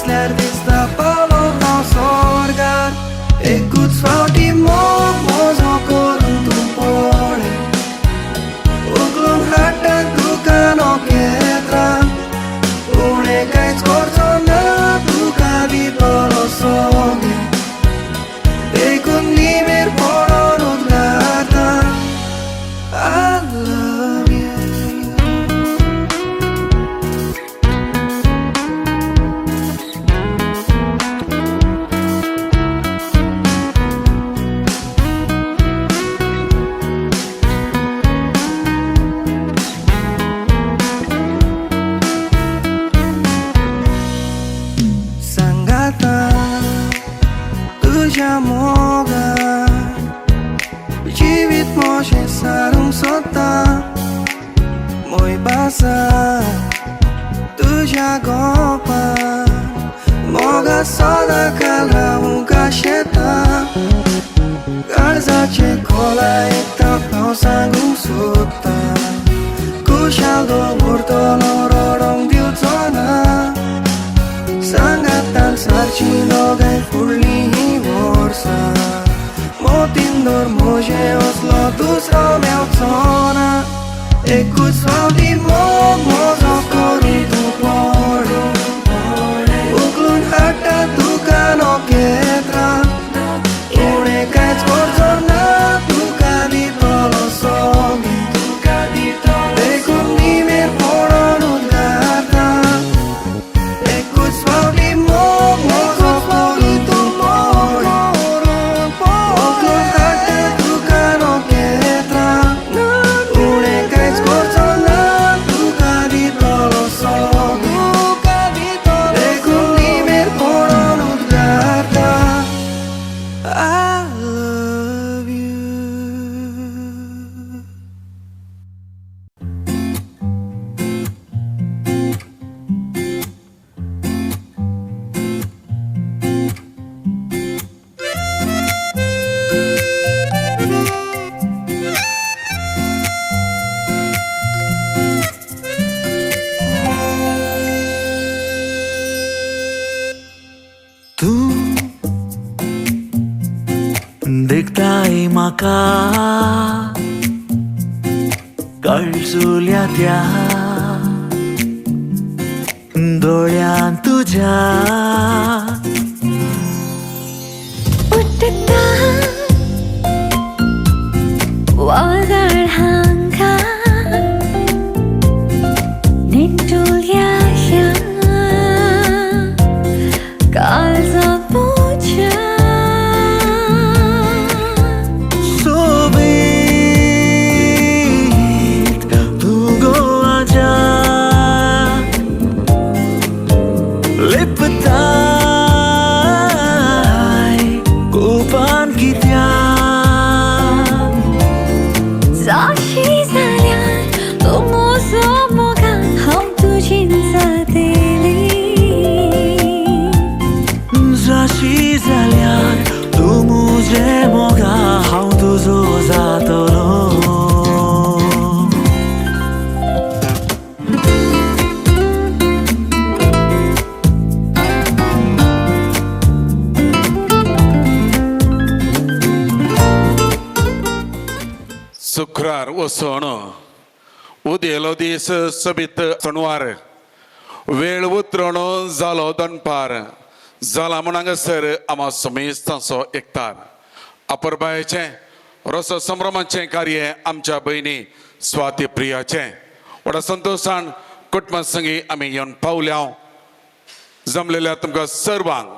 Asler vista palom não sorgar Écoute faudi mozo coruntum pole Uglun hatta dukano ketra Une kai scorzona duka di polo soge Ekun nimer poron udgata I love you तुझ्या मोगात जीवित मोशे सारूंक सोदता मोय पासा तुझ्या गोपान मोगात सदांकाल रावूंक शेता काळजाचे खोला एकता हांव सांगूंक सोदता कुशाल दवरतलो रडोंक दिवचो ना सांगातान सारची दोगांय फुडली ही वर्सां मोतींदोर म्हजे असलो दुसरो मेवचो ना एकूच फावटी मोजो करून तूं पळय उखलून हाडटा तुका नोकेत्रां उणें कांयच करचो ना तुका दितलो सोबीत देखून निमेर पडोन उद्गारता एकूच फावटी मोजो करून तूं पळय उखलून हाडटा तुका नोकेत्रां उणें कांयच करचो ना तुका दितलो सोबीत देखून निमेर पडोन उद्गारता I love you तू देखताय म्हाका कळसुल्या त्या दोळ्यान तुझ्या उठता वादळ हांगा निटुल्या काळजा तुझ्या सोबीत तू गोवाच्या लिपताय कोपान कित्या जाशी जाल्यार तूं म्हजो मोगान हांव तुजी जातेली जाशी जाल्यार तूं म्हजें मोगा हांव तुजो जातलो शुक्रार वसोण उदेलो दीस सबित सणवार वेळ उतरण जालो दनपार जाला म्हण हांगासर आमा समेस्त तांचो एकतार अपुरबायेचें रस संभ्रमाचें कार्य आमच्या भयणी स्वाती प्रियाचें व्हडा संतोशान कुटुंबा संगी आमी येवन पावल्या जमलेल्या तुमकां सर्वांक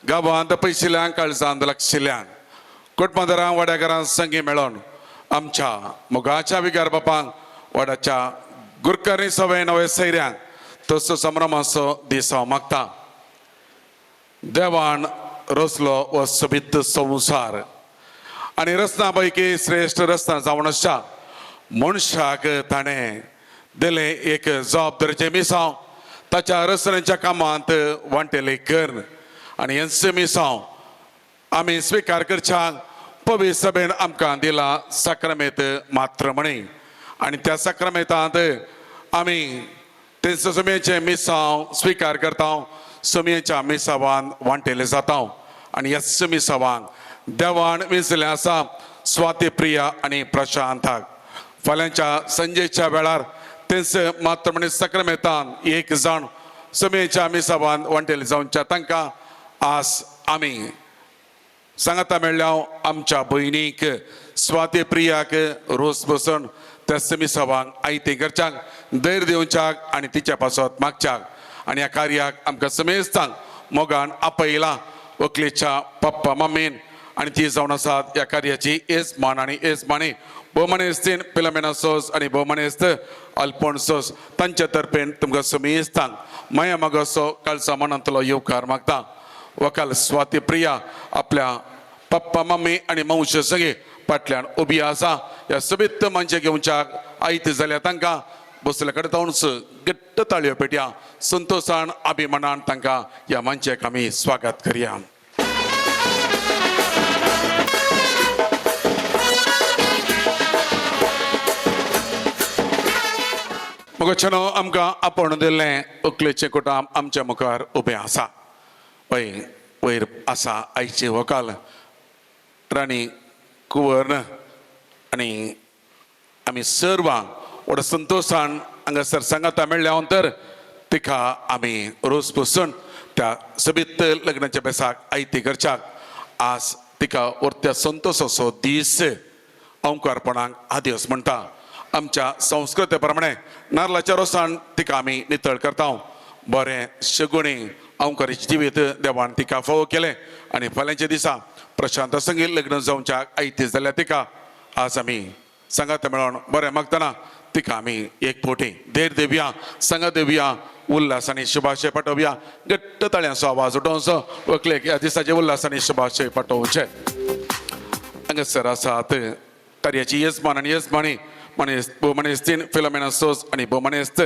गांवांत पयशिल्ल्यांक काळजांत लागशिल्ल्यांक कुटुंबदारांक वाड्याकारांक संगी मेळोन आमच्या मोगाच्या विगार बापांक वाड्याच्या गुरकारी सवय नवे सैऱ्यांक तसो संभ्रमाचो दीस हांव मागता देवान रचलो हो सोबीत संवसार आनी रचना पैकी श्रेश्ठ रचना जावन आसा मनशाक ताणें दिलें एक जबाबदारीचें मिसांव ताच्या रचनेच्या कामांत वांटेले कर आनी हेंच मिसांव आमी स्विकार करच्या पवित्र सभेन आमकां दिला साक्रमेत मात्रमणी आनी त्या साक्रमेतांत आमी ते समेचे मिसांव स्विकार करता सुमयेच्या मिसावान वांटेले जाता आणि ह्याच मिसावांक देवान वेंचलें आसा स्वाती प्रिया आणि प्रशांताक. फाल्यांच्या संजेच्या वेळार तेंच मातृमणी सक्रामेंतान एक जाण सुमयेच्या मिसावान वांटेले जावच्या तांकां आस आमी सांगाता मेळ्ळ्या आमच्या भयणीक स्वाती प्रियाक रोस बसून त्या मिसावांक आयते करच्याक धैर्य दिवच्याक आणि तिच्या पासत मागच्याक आणि ह्या कार्याक आमकां समेस्तांक मोगान आपयला व्हंकलेच्या पप्पा मम्मीन आणि ती जावन आसात ह्या कार्याची येजमान आणि येजमानी भोवमनेस्तीन फिलोमेनासोस आणि भोवमनेस्त अल्फोन्सोस तांच्या तर्फेन तुमकां समेस्तांक माया मागोसो कालचा मनांतलो येवकार मागता. वकाल स्वाती प्रिया आपल्या पप्पा मम्मी आणि मौश सगळे फाटल्यान उबी आसा. ह्या सबित्त मंच घेवच्याक आयत जाल्यार तांकां बसले कडेन तावूंच घट्ट ताळयो पेटया. संतोशान अभिमानान तांकां ह्या मंचाक आमी स्वागत करया. मगोचनो आमकां आपण दिल्लें व्हंकलेचें कुटाम आमच्या मुखार उबें आसा. वयर आसा आयचे व्हंकल राणी कुंवर आणि आमी सर्वांक व्हड संतोशान हांगासर सांगाता मेळ्ळ्या नंतर तिका आमी रोस बसून त्या सबित लग्नाच्या बेसाक आयती करच्याक आज तिका व्हरत्या संतोशाचो दीस ओंकारपणाक आदिवस म्हणटा. आमच्या संस्कृते प्रमाणे नारळाच्या रोसान तिका आमी नितळ करता. बरें शगुणी ओंकाराचें जिवीत देवान तिका फोव केलें आणि फाल्यांच्या दिसा प्रशांत संगीत लग्न जावच्याक आयती जाल्यार तिका आज आमी सांगात मेळोन बरें मागतना तिका आमी एक फावटी धैर्य दिवया, सांगात दिवया, उल्हासानी शुभाशय पाठोवया. घट्ट ताळयांचो आवाज उठोवचो व्हंकलेक ह्या दिसाचे उल्हासानी शुभाशय पाठोवचे. हांगासर आसात कार्याची येजमान आनी येजमानी भोवमनेस्तीन फिलोमेनासोस आणि भोवमनेस्त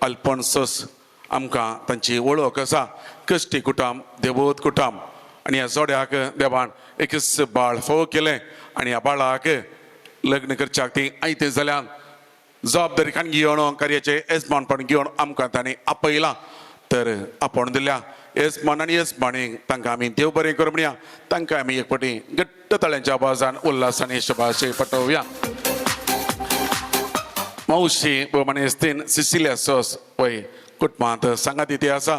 अल्फोन्सोस. आमकां तांची वळख आसा कश्टी कुटाम देवोत कुटाम आणि ह्या जोड्याक देवान एकच बाळ फोव केलें आणि ह्या बाळाक लग्न करच्याक ती आयती जाल्यार जबाबदारी खान घेवन कार्याचे येजमानपण घेवन आमकां तांणी आपयलां. तर आपण दिल्या येजमान आनी येजमानीक तांकां आमी देव बरें करूं म्हणया. तांकां आमी एक फावटी घट्ट ताळ्यांच्या आवाजान उल्हासानी शुभाशय पाठोवया. मावशी भोवमनेस्तीन सिसिलिया सोस कुटुंबांत सांगात इथे आसा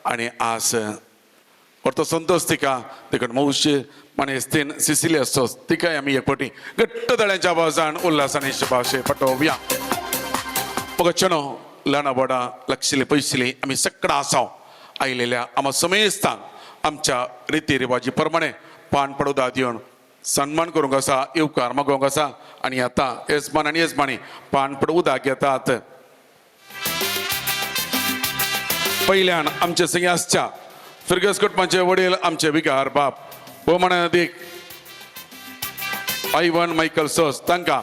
आणि आज व्हरतो संतोष तिका देखून मावशी मनेस्तीन सिसिलिया सोस तिकाय आमी एक फावटी घट्ट ताळ्यांच्या आवाजान उल्हासानी शुभाशय पाठोवया. पगचनो ल्हान व्हडा लागशिल्ली पयशिल्ली आमी सगळा आसाव आयलेल्या आमा समेस्तांक आमच्या रिती रिवाजी प्रमाणे पान पडोवदा दिवन सन्मान करूंक आसा, येवकार मागोवंक आसा. आणि आतां येजमान आनी येजमानी पान पड उदक घेतात. पहिल्यान आमचे संगी आसच्या फिरगस कुटुंबाचे वडील आमचे विकार बाप भोवमनेदीक आयवन मायकल सोस तांकां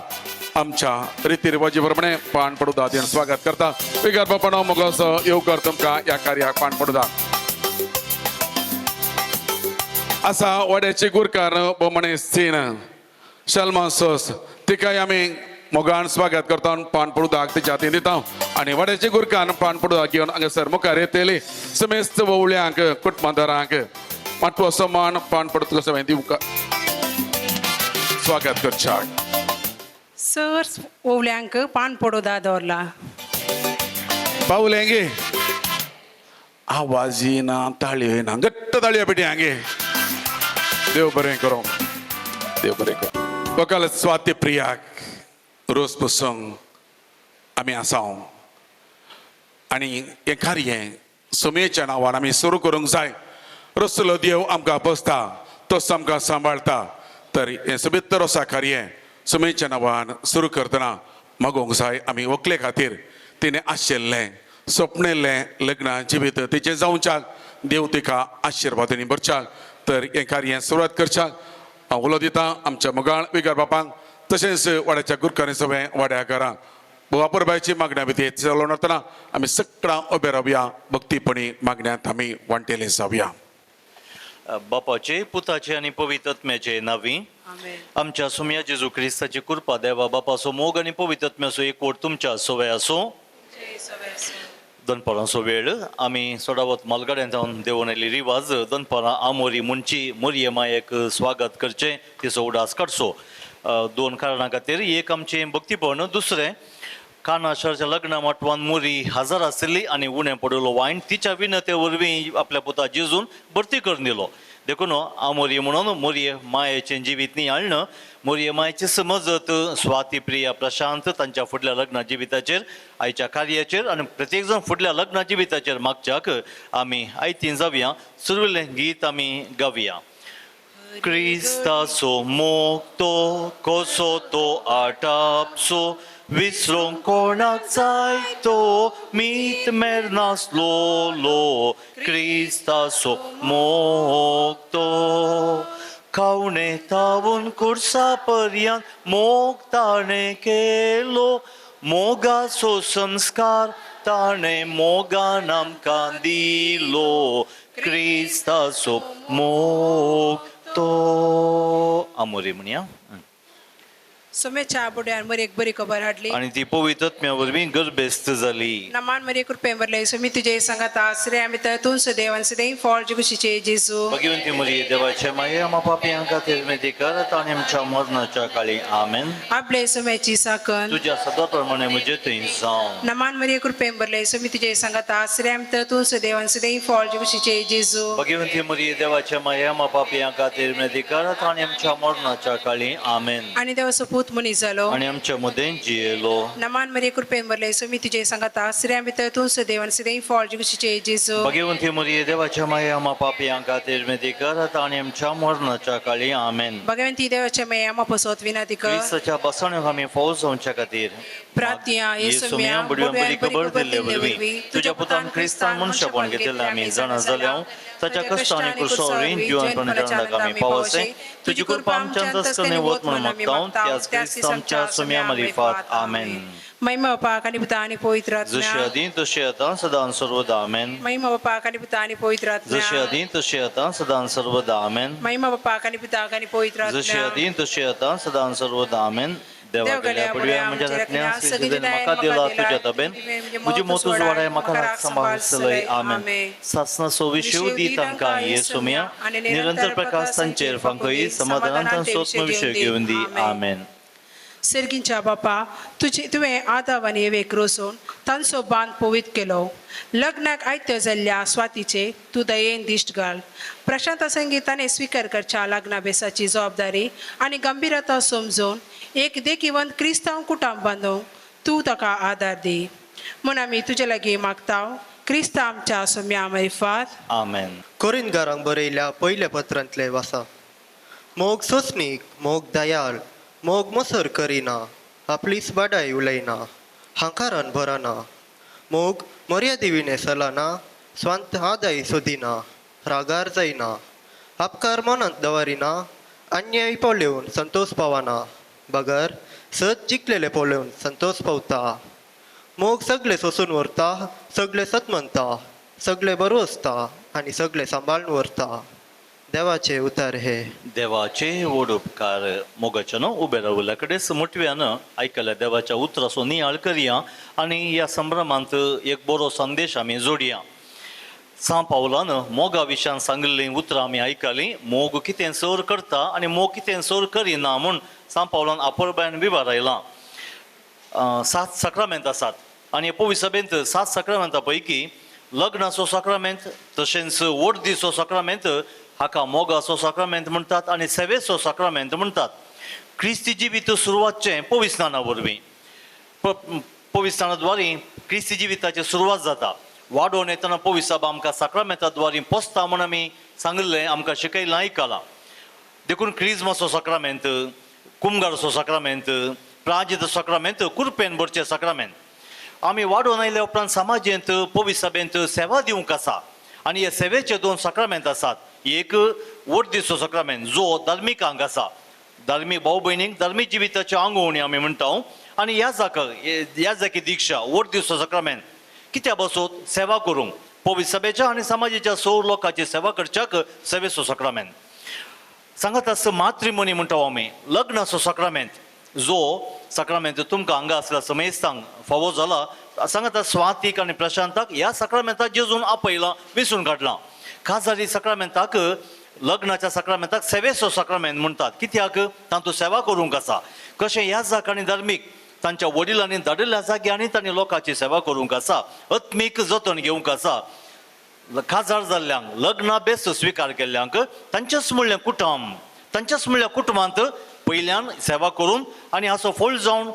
आमच्या रिती रिवाजी प्रमाणे पान पडोवदा दिवन स्वागत करता. विकार बापानो मोगोसो येवकार तुमकां ह्या कार्याक पान पडोवदा. आसा वड्याचे गुरकार भोवमनेस्तीन शल्मा सोस तिकाय आमी मोगान स्वागत करता. पान पडोवदाक तिच्या हातीन दिता आणि वड्याचे गुरकान पान पडोवदाक घेवन हांगासर मुखार येतली समेस्त वोवळ्यांक कुटुंबादारांक मातवो समान पान पडोवंक सवय दिवंक स्वागत करच्याक. सर ओवल्यांक पान पडोवदा दवरला. पावले गे आवाज येना, ताळयो येना, घट्ट ताळयो पेटी हांगे. देव बरें करूं, देव बरें करूं. वकाल स्वाती प्रियाक रोस बसूंक आमी आसाव आणि हे कार्य सुमयेच्या नांवान आमी सुरू करूंक जाय. रसलो देव आमकां बसता, तोच आमकां सांबाळटा. तर हे सबित्त रोसा कार्य सुमयेच्या नांवान सुरू करतना मागोवंक जाय आमी व्हंकले खातीर तिणें आशिल्लें स्वप्नेल्लें लग्न जिवीत तिचें जावच्याक देव तिका आशिर्वादांनी भरच्याक. तर हे कार्य सुरवात करच्याक हांव उलो दितां आमच्या मोगाळ विकार बापांक तशेंच वाड्याच्या गुरकांनी सगळे वाड्याकारांक बुवापुरबायची मागण्या भितर चलोवन वतना आमी सगळां उबे रावया. भक्तीपणी मागण्यांत आमी वांटेले जावया. बापाचे पुताचे आणि पवित्रत्म्याचे नावी आमच्या सुमया जेजू क्रिस्ताची कृपा देवा बापाचो मोग आणि पवित्रत्म्याचो एकवट तुमच्या सोवे आसो. दनपारांचो वेळ आमी सोडावत मालगाड्यान जावन देंवून आयली रिवाज दनपारां आमोरी मुंची मोरये मायेक स्वागत करचें तिचो उडास काडचो. दोन कारणां खातीर एक आमचें भक्तीपण, दुसरें काना शहराच्या लग्ना मटवान मोरी हजर आशिल्ली आनी उणें पडिल्लो वायन तिच्या विनते वरवीं आपल्या पुता जेजून भरती करून दिलो. देखून आमोरी म्हणून मोरये मायेचें जिवीत नियाळणं, मोरये मायेची समजत स्वाती, प्रिया, प्रशांत तांच्या फुडल्या लग्ना जिविताचेर, आयच्या कार्याचेर आनी प्रत्येक जण फुडल्या लग्ना जिविताचेर मागच्याक आमी आयतीं जावया. सुरवेलें गीत आमी गावया. क्रिस्ताचो मोग तो कसो तो आटापसो, विसरूंक कोणाक जाय तो मीत मेर नासलोलो. क्रिस्ताचो मोग तो खावणे तावून कुर्सा पर्यंत मोग ताणें केलो. मोगाचो संस्कार ताणें मोगान आमकां दिलो. क्रिस्ताचो मोग तो. आमोरी म्हणया. सोम्याच्या बुड्यान मरी एक बरी खबर हाडली आणि ती पवित्र आत्म्या वरवीं गर्भेस्त जाली. नमान मरी कृपे वरले सोमी तुजे सांगात आसरे आमी तूं सदैवन सदैव फॉल जिगुशीचे जेजू. भगवंती मरिये देवाचे माये आम्हा पापयां खातीर मेदी करत आनी आमच्या मरणाच्या काळी आमेन. आपले सोम्याची साकन तुझ्या सदा प्रमाणे म्हजे थंय जावं. नमान मरी कृपे वरले सोमी तुजे सांगात आसरे आमी तूं सदैवन सदैव फॉल जिगुशीचे जेजू. भगवंती मरिये देवाचे माये आम्हा पापयां खातीर मेदी करत आनी आमच्या मरणाच्या काळी आमेन. आणि देवाचो पूत मनीस जालो आणि आमच्या मदें जियेलो. नमान मरी कृपेन वरले सोमी तुजे सांगात आसरे आमी तूं सदैवन सदैव फॉल जिगुशीचे जेजू. भगवंती मरिये देवाचे माये आम्हा पापयां खातीर मेदी करत आनी आमच्या मरणाच्या काळी आमेन. भगवंती देवाच्या मे आम्हा पसोत विनंती कर. क्रिस्ताच्या बसण्याक आमी फावो जावच्या खातीर प्रार्थना येसुम्या बडव्यां बरी खबर दिल्ले वरवीं तुज्या पुतान क्रिस्तान मनशापण घेतिल्लें आमी जाणा जाल्यां ताच्या कश्ट आनी कुरसोवरीं जिवनपणाच्या आनंदाक आमी पावसे. तुजी कृपा आमच्यान तसकने वत म्हणून मागतां. त्याच क्रिस्त आमच्या सुम्या मारिफात आमेन. महिमा बापाक आनी पुता आनी पवित्र आत्म्या. जशें आदीं तशें आतां सदां सर्वदा आमेन. महिमा बापाक आनी पुता आनी पवित्र आत्म्या. जशें आदीं तशें आतां सदां सर्वदा आमेन. महिमा बापाक आनी पुताक आनी पवित्र जशें आत्म्या. आदीं तशें आतां सदां सर्वदा आमेन. देवा गेल्या पडव्या म्हज्या रत्न्या सिजदेन म्हाका दिला तुज्या तबेन. म्हजी मोतूज वाडाय म्हाका राख सांबाळसलय आमेन. सासना सोवी शिव दी तांकां येसुम्या. निरंतर प्रकाश तांचेर फांकई समाधानांत सोत्म विशय घेवन दी आमेन. सर्गींच्या बापा तुवें आदाव आनी एवेक रोसून तांचो बांद पवित्र केलो. लग्नाक आयत्यो जाल्ल्या स्वातीचे तूं दयेन दिश्ट घाल. प्रशांत संगीताने स्वीकार करच्या लग्नाभेसाची जबाबदारी आनी गंभीरता समजून एक देखीवंत क्रिस्तांव कुटुंब बांदूंक तूं ताका आदार दी म्हूण आमी तुजे लागीं मागताव. क्रिस्त आमच्या सोम्या मारिफात आमेन. कोरिंथकारांक बरयल्या पयल्या पत्रांतले वासा. मोग सोंसणीक, मोग दयाळ, मोग मोसर करिना, आपलीच बाडाय उलयना, हांकारान भरना, मोग मर्यादेविने चलना, स्वांत आदाय सोदिना, रागार जायना, आपकार मनांत दवरिना, अन्याय पळोवन संतोष पावना, बगर सत जिखलेले पळोवन संतोष पावता. मोग सगळे सोसून व्हरता, सगळे सतमंता, सगळे बरोसता आनी सगळे सांबाळून व्हरता. देवाचे उतार हे. देवाचे व्हड उपकार. मोगाच्यान उबे रावल्या कडेन मुटव्यान आयकल्या देवाच्या उतराचो नियाळ करया आनी ह्या संभ्रमांत एक बरो संदेश आमी जोडया. सा पावलान मोगा विशयान सांगिल्लीं उतरां आमी आयकलीं. मोग कितें सर करता आनी मोग कितें सर करिना म्हूण सा पावलान आपोरबायन विवार आयलां. 7 सक्रमेंत आसात आनी पवित्र सभेंत 7 सक्रमेंता पैकी लग्नाचो सक्रमेंत तशेंच व्हड दिसो सक्रमेंत हाका मोगाचो सक्रमेंत म्हणटात आनी सेवेचो सक्रमेंत म्हणटात. क्रिस्ती जिवीत सुरवातचें पवित्र स्नाना वरवीं. पवित्र स्नानाद्वारे क्रिस्ती जिविताची सुरवात जाता. वाडोवन येतना पवित्र सभा आमकां सक्रमेंताद्वारे पोसता म्हूण आमी सांगिल्लें आमकां शिकयलां आयकलां. देखून क्रिस्माचो सक्रमेंत, कुमगारचो सक्रमेंत, प्राजित सक्रमेंत, कुरपेन भरचें सक्रमेंत. आमी वाडोवन आयल्या उपरांत समाजेंत पवित्र सभेंत सेवा दिवंक आसा आनी हे सेवेचे 2 सक्रमेंत आसात. एक व्हड दिसो सक्रमेंत जो धार्मिकांक आसा. धार्मीक भाव भयणीक धार्मीक जिविताची आंगवणी आमी म्हणटा. आनी ह्या जाकी दिक्षा व्हड दिसो सक्रमेंत कित्या बसोत सेवा करूंक पवित्र सभेच्या आनी समाजाच्या 100 लोकांची सेवा करच्याक सेवेचो सक्रमेंत. सांगात आसता मात्रिमोनी म्हणटा आमी लग्नाचो सक्रमेंत. जो सक्रामेंत तुमकां हांगा आसल्या समेस्तांक फावो जाला सांगात स्वातीक आनी प्रशांताक ह्या सक्रामेंताक जेजून आपयलां विसरून काडलां खास सक्रामेंताक लग्नाच्या सक्रामेंताक सेवेचो सक्रामेंत म्हणटात कित्याक तातूंत सेवा करूंक आसा कशें ह्या जागांनी धार्मीक तांच्या वडिलांनी धाडिल्ल्या जाग्यांनी तांणी लोकांची सेवा करूंक आसा आत्मीक जतन घेवंक आसा खाजार जाल्ल्यांक लग्ना बेस स्विकार केल्ल्यांक तांचेच म्हणलें कुटुंब तांचेच म्हणल्या कुटुंबांत पयल्यान सेवा करून आनी हाचो फळ जावन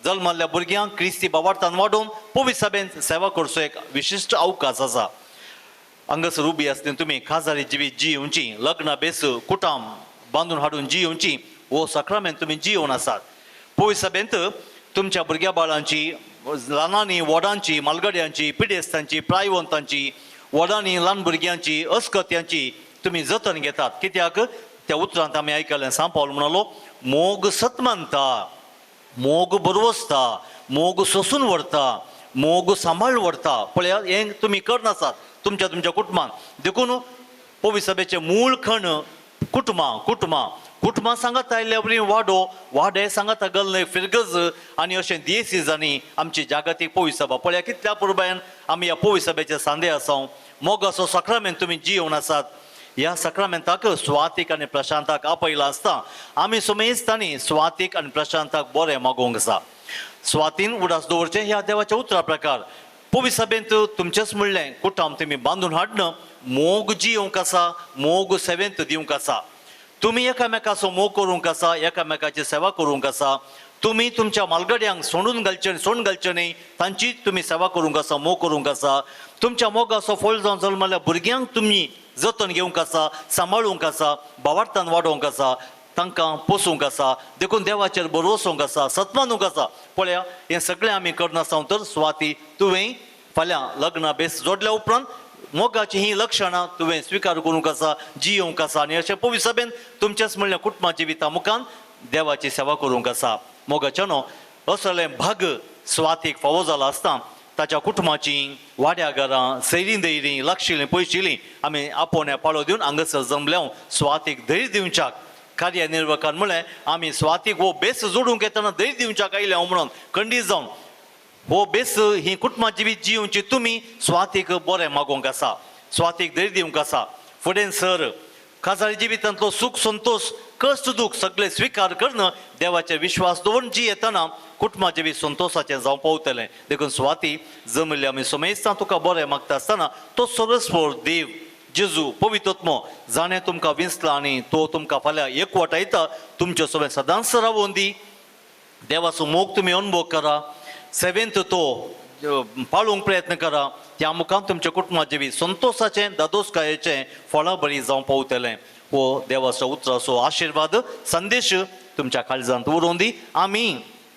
जल्माल्ल्या भुरग्यांक क्रिस्ती भावार्थान वाडोवन पवित्र सभेंत सेवा करचो एक विशिश्ट अवकाश आसा हांगासर उबी आसतना तुमी खाजारी जिवीत जियोवची लग्ना बेस कुटुंब बांदून हाडून जियोवची हो सक्रामेंत तुमी जियोवन आसात पवित्र सभेंत तुमच्या भुरग्या बाळांची ल्हानांनी व्हडांची मालगड्यांची पिडेस्तांची प्रायवंतांची व्हडांनी ल्हान भुरग्यांची अस्कत्यांची तुमी जतन घेतात कित्याक त्या उतरांत आमी आयकलें सांग पावल म्हणलो मोग सतमानता मोग बरोवसता मोग सोसून व्हरता मोग सांबाळ व्हरता पळया हें तुमी करनासात तुमच्या कुटुंबान देखून पवित्र सभेचें मूळ खण कुटुंबां सांगात आयल्या बरी वाडे सांगात गल्ले फिरगज आनी अशें दियेसिजांनी आमची जागतीक पवित्र सभा पळया कितल्या पुरबायन आमी ह्या पवित्र सभेचे सांदे आसात मोगाचो सक्रामेंत तुमी जियोवन आसात ह्या सक्रामेंताक स्वातीक आनी प्रशांताक आपयलां आसता आमी समेस्तांनी स्वातीक आनी प्रशांताक बरें मागोवंक आसा स्वातीन उडास दवरचें ह्या देवाच्या उतरा प्रकार पवित्र सभेंत तुमचेच म्हणलें कुटुंब तुमी बांदून हाडन मोग जियोवंक आसा मोग सेवेंत दिवंक आसा तुमी एकामेकाचो मोग करूंक आसा एकामेकाची सेवा करूंक आसा तुमी तुमच्या मालगड्यांक सोडून घालचे न्ही तांची तुमी सेवा करूंक आसा मोग करूंक आसा तुमच्या मोगाचो फळ जावन जल्माल्या भुरग्यांक तुमी जतन घेवंक आसा सांबाळूंक आसा भावार्थान वाडोवंक आसा तांकां पोसूंक आसा देखून देवाचेर बरोवसूंक आसा सतमानूंक आसा पळया हें सगळें आमी करनासतना तर स्वाती तुवें फाल्यां लग्ना बेस जोडल्या उपरांत मोगाची ही लक्षणां तुवें स्विकार करूंक आसा जियोवंक आसा आनी अशें पवित्र सभेन तुमचेच म्हणलें कुटुंबाची विता मुखान देवाची सेवा करूंक आसा मोगाच्या न्हू असलें भाग स्वातीक फावो जाला आसता ताच्या कुटुंबाची वाड्या घरां सैरीं दैरीं लागशिल्लीं पयशिल्लीं आमी आपोवण्या पाळो दिवन हांगासर जमल्याव स्वातीक धैर्य दिवच्याक कार्यनिर्वाहकान म्हळें आमी स्वातीक हो बेस जोडूंक येतना धैर्य दिवच्याक आयल्या म्हणून खंडीत जावन हो बेस ही कुटुंबां जिवीत जियोवची तुमी स्वातीक बरें मागोवंक आसा स्वातीक धैर्य दिवंक आसा फुडें सर खासारी जिवितांतलो सुख संतोष कश्ट दूख सगळे स्विकार करून देवाचे विश्वास दवरून जी येतना कुटुंबा जिवीत संतोषाचें जावं पावतलें देखून स्वाती जमले आमी समेस्तां तुका बरें मागता आसतना तो सर्वस्वर देव जेजू पवित्रोत्मो जाणें तुमकां विंचला आनी तो तुमकां फाल्यां एकवटायता तुमचें सगळें सदांच रावोवन दी देवाचो मोग तुमी अनुभव करा सेवेंत तो पाळूंक प्रयत्न करा त्या मुखार तुमच्या कुटुंबा जिवीत संतोषाचें दादोसकायेचें फळां बरीं जावं पावतलें हो देवाचो उतराचो आशिर्वाद संदेश तुमच्या काळजांत उरोवन दी आमी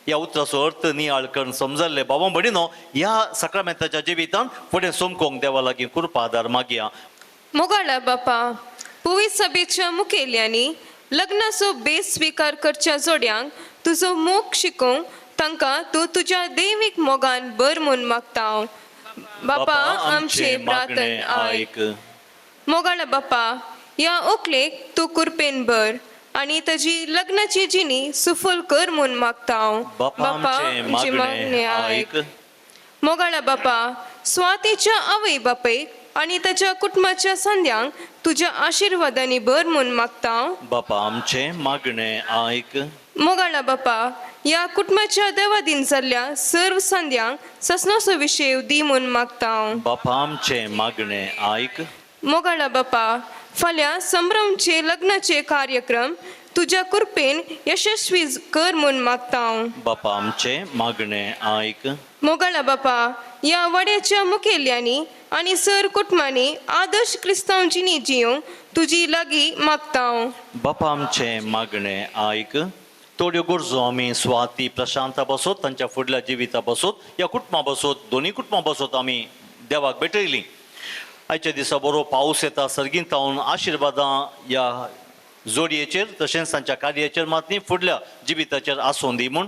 ह्या उतराचो अर्थ नियाळ करून समजल्ले बाबा भयणीनो ह्या सक्रामेंताच्या जिवितांत फुडें सोमकोंक देवा लागीं कृपा आदार मागया मोगाळा बापा पवित्र सभेच्या मुखेल्यांनी लग्नाचो बेस स्विकार करच्या जोड्यांक तुजो मोग शिकोवंक तांकां तूं तुज्या दैवीक मोगान बर म्हूण मागता हांव बापा आमचे प्रार्थन आयक मोगाळा बापा ह्या ओकलेक तूं कृपेन बर आनी ताजी लग्नाची जिणी सुफल कर म्हूण मागता हांव बापा आमचे मागणे आयक मोगाळा बापा स्वातीच्या आवय बापयक आनी ताच्या कुटुंबाच्या संध्यांक तुज्या आशिर्वादांनी बर म्हूण मागता हांव बापा आमचे मागणे आयक मोगाळा बापा ह्या कुटुंबाच्या देवादीन जाल्ल्या सर्व संध्यांक ससनोचो विशय दी म्हूण मागता हांव बापा आमचे मागणे आयक मोगाळा बापा फाल्यां संभ्रमचे लग्नाचे कार्यक्रम तुज्या कृपेन यशस्वी कर म्हूण मागता हांव बापा आमचे मागणे आयक मोगाळा बापा ह्या वाड्याच्या मुखेल्यांनी आनी सर कुटुंबांनी आदर्श क्रिस्तांव जिणी जियोवंक तुजी लागीं मागता हांव बापा आमचे मागणे आयक थोड्यो गरजो आमी स्वाती प्रशांता बसोत तांच्या फुडल्या जिविता बसोत ह्या कुटुंबा बसोत दोनी कुटुंबां बसोत आमी देवाक भेटयलीं आयच्या दिसा बरो पावस येता सर्गींत तावन आशिर्वादां ह्या जोडयेचेर तशेंच तांच्या कार्याचेर मात न्ही फुडल्या जिविताचेर आसूं दी म्हूण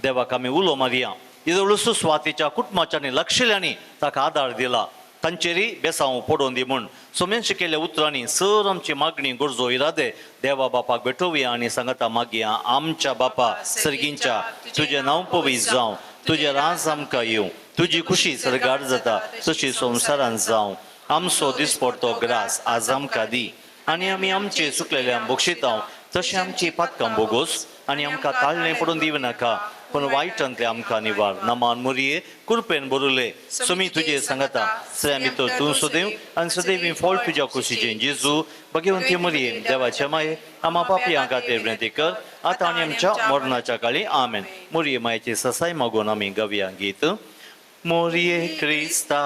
देवाक आमी उलो मारया इदळूस स्वातीच्या कुटुंबाच्यांनी लक्षिल्यांनी ताका आदार दिला तांचेरी बेसांव पडोवन दी म्हूण सोमेन शिकयल्ल्या उतरांनी सर आमची मागणी गरजो इरादे देवा बापाक भेटोवया आनी सांगता मागया आमच्या बापा सर्गींच्या तुजें नांव पवित्र जावं तुजें राज आमकां येवं तुजी खुशी सरगार जाता तशी संवसारांत जावं आमचो दिसपडटो ग्रास आज आमकां दी आनी आमी आमचे चुकलेल्यांक बक्षितांव तशें आमची पातकां बोगोस आनी आमकां ताळणें पडून दिवं नाका पण वायटांतले आमकां निवार नमान मुरये कृपेन बरुले सुमी तुजे सांगता श्रेमी तो तूं सुदैव आनी सदैव फॉल तुज्या कुशीचें जेजू भगवंती मुरये देवाचे माये आमा पापयां खातीर विनंती कर आतां आनी आमच्या मरणाच्या काळी आमेन मुरये मायेची ससाय मागून आमी गावया गीत मोरये क्रिस्ता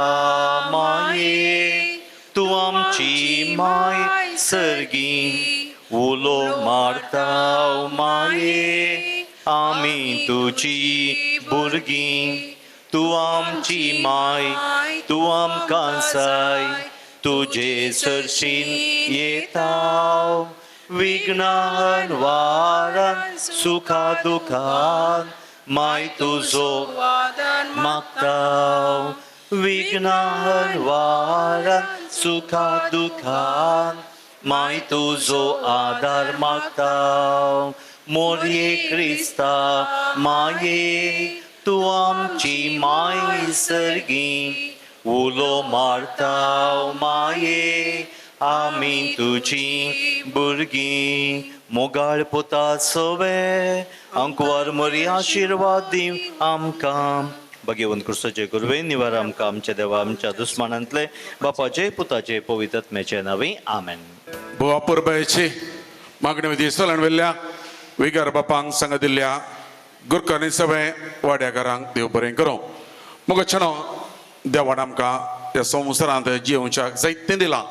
माये तूं आमची माय सर्गी उलो मारता माये आमी तुजी भुरगीं तूं आमची माय तूं आमकां जाय तुजे सरशीन येता विघ्नान वारान सुखा दुखान माय तुजो मागता विघ्नान वारान सुखा दुखान माय तुजो आदार मागता मोरये क्रिस्ता माये तूं आमची माय सर्गी उलो मारता माये आमी तुजी भुरगीं मोगाळ पुता सोवे अंकवार मरी आशिर्वाद दिव आमकां भगवंत क्रिस्ताचे गुरवे निवार आमकां आमच्या देवा आमच्या दुस्मानांतले बापाचे पुताचे पवित्र आत्म्याचे नांवे आमेन. बुवा पुरबायची मागणी विधी चलन वेल्ल्या विगार बापांक सांग दिल्ल्या गुरकांनी सगळे वाड्याकारांक देव बरें करूं मुगच्छनो देवान आमकां ह्या संवसारांत जिवोवच्या जायतें दिलां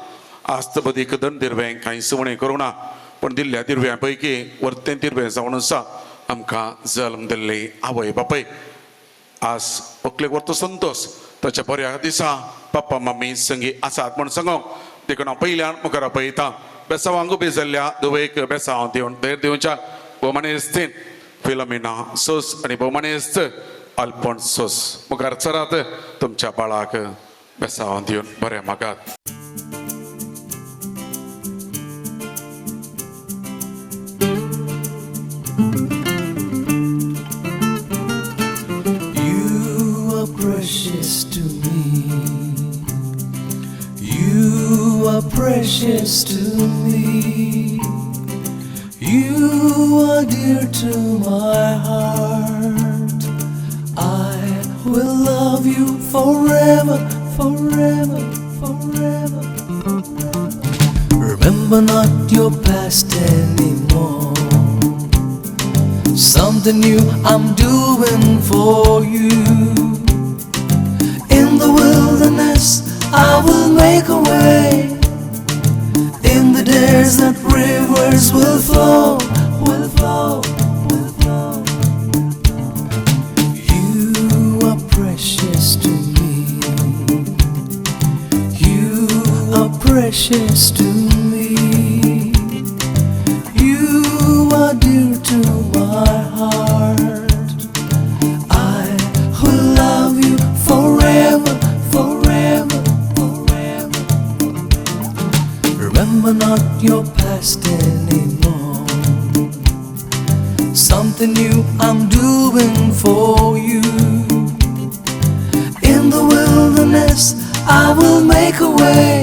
आस्तपदीक दन दिरवें कांय सुवणें करूं ना पण दिल्ल्या दिरव्यां पैकी वर्तें दिरवें जावन आसा आमकां जल्म दिल्ली आवय बापय आज व्हंकलेक व्हरता संतोश ताच्या बऱ्या दिसा पप्पा मम्मी संगी आसात म्हूण सांगूंक देखून हांव पयल्यान मुखार पळयतां बेसांवांक उबी जाल्ल्या दुवेक बेसांव दिवन देर दिवच्या भोवमानेस्तीन फिलोमिना सोस आनी भोवमानेस्त अल्पोण सोस मुखार चरात तुमच्या बाळाक बेसांव दिवन बरें मागात. Precious to me, you are precious to me, you are dear to my heart. I will love you forever, forever, forever, forever. Remember not your past anymore. Something new I'm doing for you. In the wilderness I will make a way. In the desert rivers will flow, will flow, will flow. You are precious to me. You are precious to me. You are dear to my heart. I will love you forever, forever, forever. Remember not your past anymore. Something new I'm doing for you. In the wilderness I will make a way.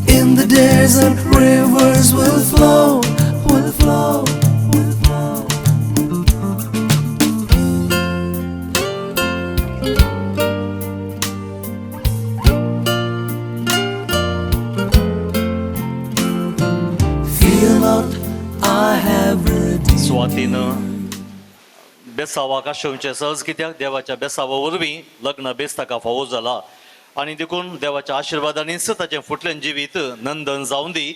In the desert rivers will flow, will flow, will flow. Fear not, I have redeemed. स्वातीनं बेसावाक आशोवचे सहज कित्याक देवाच्या बेसावा वरवीं लग्न बेस्ताका फावो जाला आनी देखून देवाच्या आशिर्वादांनीच ताचें फुटलें जिवीत नंदन जावं दी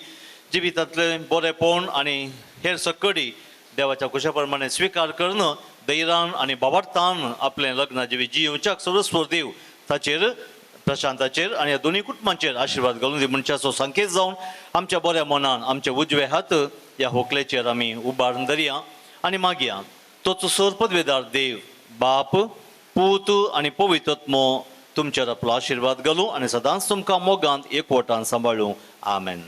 जिवितांतलें बरेपण आनी हेर सकडी देवाच्या कुशा प्रमाणे स्विकार करून धैर्यान आनी भावार्थान आपलें लग्न जिवीत जियोवच्याक सर्वस्वर देव ताचेर प्रशांताचेर आनी ह्या दोनी कुटुंबांचेर आशिर्वाद घालून दी मनशाचो संकेत जावन आमच्या बऱ्या मनान आमचे उजवे हात ह्या व्हंकलेचेर आमी उबारून धरया आनी मागया तोच सोर पदवेदार देव बाप पूत आनी पवित्र आत्मो तुमचेर आपलो आशिर्वाद घालूं आनी सदांच तुमकां मोगांत एकवटान सांबाळूं. आमेन.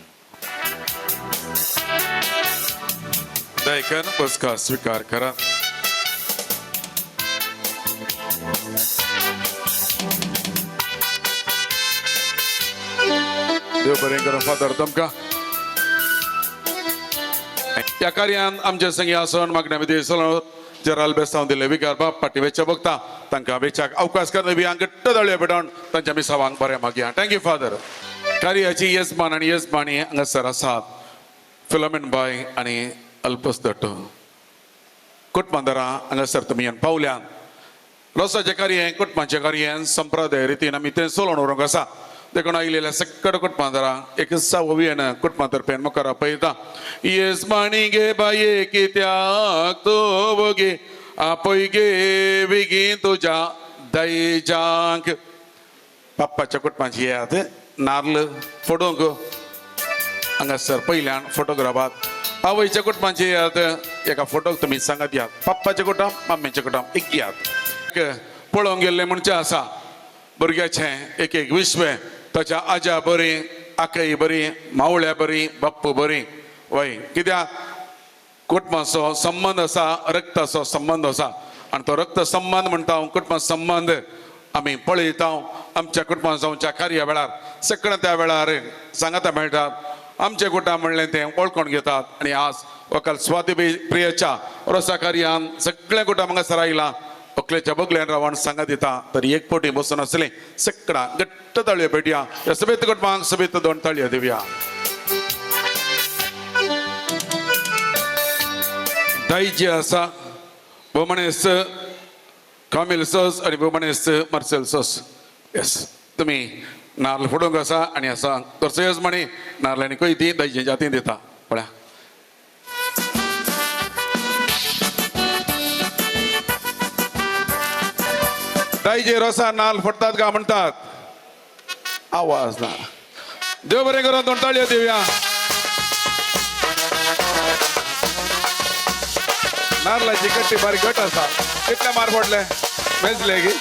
दयकन बसका स्वीकार करा. देव बरें करूं फादर तुमकां. ह्या कार्यान आमचे संगी आसन मागण्या विधी जराल बेसांव दिले विकार बाप पाटी वेच्या बघता तांकां वेचाक अवकाश करना बी घट्ट दळ्यो पेटोवन तांच्या मिसावांक बरें मागया. Thank you father. कार्याची येजमान आनी येजमाणी हांगासर आसात फिलोमेन बाय आनी अल्पस दट्ट कुटुंबांदरां हांगासर तुमी येवन पावल्यान. रोसाचें कार्य कुटुंबाचें कार्य संप्रदाय रितीन आमी तें चलोवन व्हरूंक आसा. देखून आयिल्ल्या सकट कुटुंबांदरां एक सावयेन कुटुंबातर्फे मुखार आपयता. येजमाणी गे बाये कित्याक तूं वगे आपय गे बेगीन तुज्या दयेजांक. बाप्पाच्या कुटुंबाची याद नाल्ल फोडोवंक हांगासर पयल्यान फोटोग्राफात. आवयच्या कुटुंबाची याद एका फोटोक तुमी सांगात याद. पप्पाचें कुटुंब मम्मीचें कुटुंब एक याद. पळोवंक गेल्ले म्हणचे आसा भुरग्याचें एक एक विश्व ताच्या आजा बरी आकय बरी मावळ्या बरी बाप्पू बरी वय कित्याक कुटुंबाचो संबंध आसा रक्ताचो संबंध आसा आनी तो रक्त संबंध म्हणटा हांव कुटुंब संबंध आमी पळयता. आमच्या कुटुंबां जावच्या कार्या वेळार सगळ्या त्या वेळार सांगाता मेळटात. आमचें कुटुंब म्हणलें तें वळखून घेतात आनी आज वकाल स्वाती प्रियेच्या रोसा कार्यान सगळें कुटुंब हांगासर आयलां. अकलेच्या बगल्यान रावण सांगात दिता तरी एक पोटी बसून आसलें सगळ्या घट्ट ताळयो पेटया. ह्या सभेत कुटुंबांक सभेत 2 ताळयो दिवया. दाई जी आसा वुमनेस कामिल सोस आनी वुमनेस मार्सेल सोस. येस तुमी नाल्ल फोडोवंक आसा आनी आसा तोरचो येजमाणी नाल्लांनी कोयती दायजे जाती दिता. पळया दायजे रोसा नाल्ल फोडटात काय म्हणटात आवाज ना. देव बरें करून 2 ताळयो दिवया. नाल्लाची कट्टी बारीक घट आसा कितले मार पडले मेजले की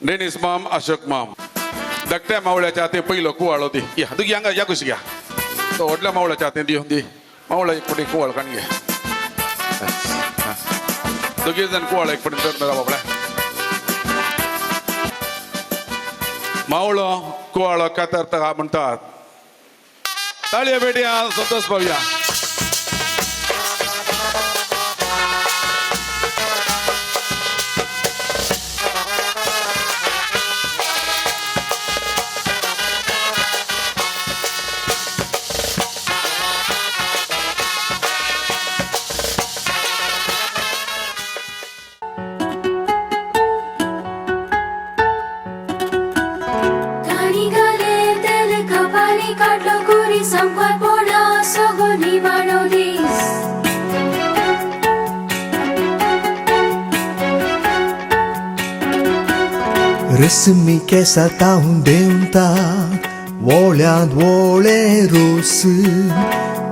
डेनिस माम अशोक माम धाकट्या मावळ्याच्या हाती पयलो कुवाळो दी. या तुगे हांगा या कशी घ्या तो व्हडल्या मावळ्याच्या हातीन दिवन दी. मावळा एक पटी कुवाळ काण घे. दोगी जाण कुवाळ एक पटी बाबा. मावळो कुवाळो कातरता म्हणटात. ताळयो पेटया संतोष पावया. रस्मी केसा तावून देवता वोळ्यांत वोळे रोस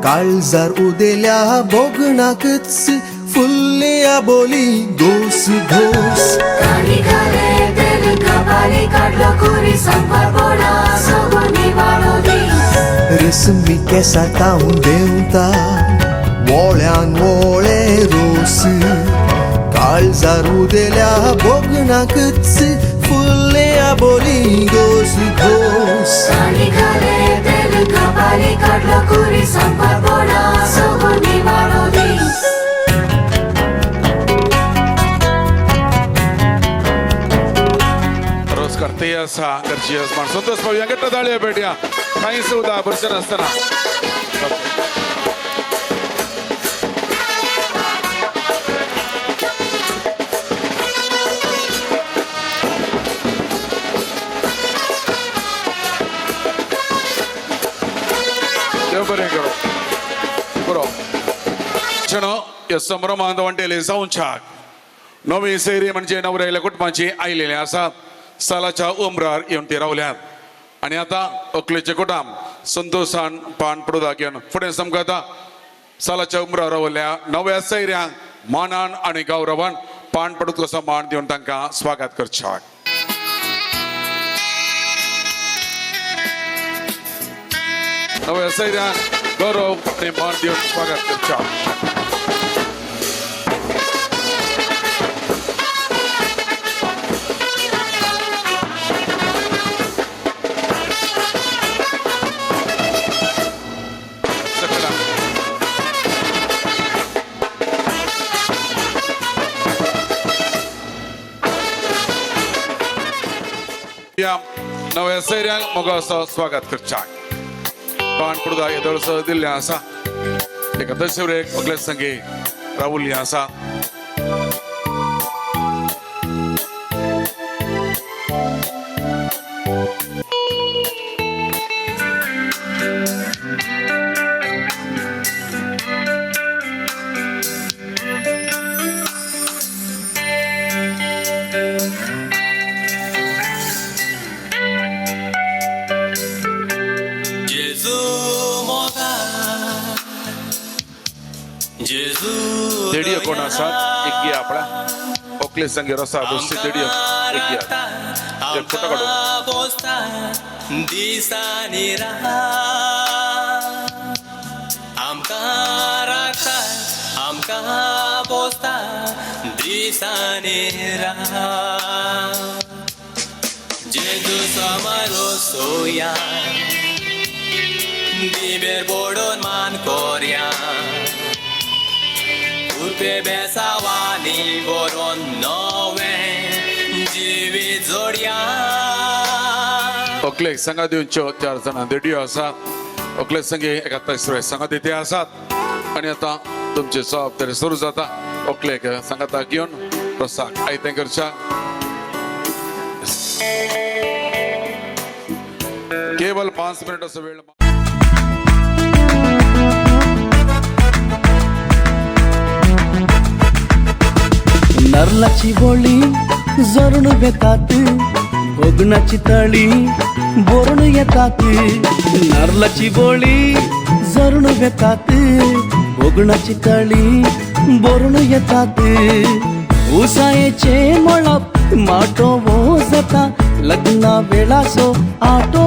काळजार उदेल्या बोगणाकच फुल्ले बोली घोस घोस. रस्मी केसा तावून देवता वोळ्यान वोळे रोस काळजार उदेल्या बोगणाकच फुल्ले बोली घोस घोस. रोज करते आसा घरची येजमान संतोष पावया. घट्ट ताळयो पेटया. कांय सुद्दां बरचें नासतना बरें करो बरो चणो ह्या संभ्रमांत वंटेले जावच्याक नवी सैरी म्हणजे नवऱ्याला कुटुंबाची आयलेले आसात सालाच्या उमरार येवन ते रावल्यात आणि आता अकलेचे कुटुंब संतोषान पान पडोदा घेवन फुडें समकता सालाच्या उमरार रावल्या नव्या सैऱ्यांक मानान आणि गौरवान पान पडूत कसो मान दिवन तांकां स्वागत करचें नव्या सैऱ्यांक गौरव आणि मान दिवन स्वागत करचें नव्या सैऱ्यांक मोगो असो स्वागत करचें पान पडोदा येदोळसो दिल्लें आसा एका दशेवरेक अगले संगे रावुल्लीं आसा देडियो कोण आसात एक घे आपला ओकले संगे रसा दोस्ती देडियो एक घे एक फोटो काढून दिसानी आमकां पोसता दिसानी जेजू समारो सोया दिबेर बोडोन मान कोरया उर्बे बेसावानी बोरोन नवे जिवीत जोडया ओकलेक संगा दिवच्यो 4 जाणां देडियो आसात ओकले संगे एका तिसरे संगा दिते आसात आणि आता तुमची जबाबदारी सुरू जाता ओकलेक संगाता घेवन प्रसाद आयतें करच्या केवल 5 मिनिट असो वेळ नर्लाची बोळी जरून बेतात भोगणाची तळी बोरण येतात नर्लाची बोळी जरून बेतात भोगणाची तळी बोरण येतात उसायेचे मळप माटो वो जाता लग्ना वेळासो आटो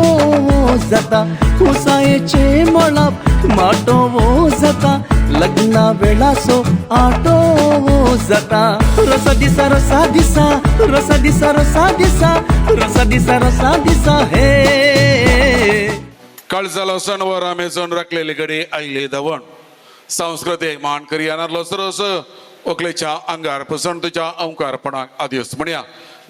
वो जाता उसायेचे मळप माटो वो जाता लग्ना वेळासो आटो वो जाता रसा दिसा रसा दिसा रसा दिसा रसा दिसा रसा दिसा रसा दिसा हे काळजालो सणवार मेजून राखलेली गडी आयली धवण सांस्कृतिक मान करियानातलो सरस ओकलेच्या आंगार पसंतीच्या ओंकारपणाक आदिवस म्हणया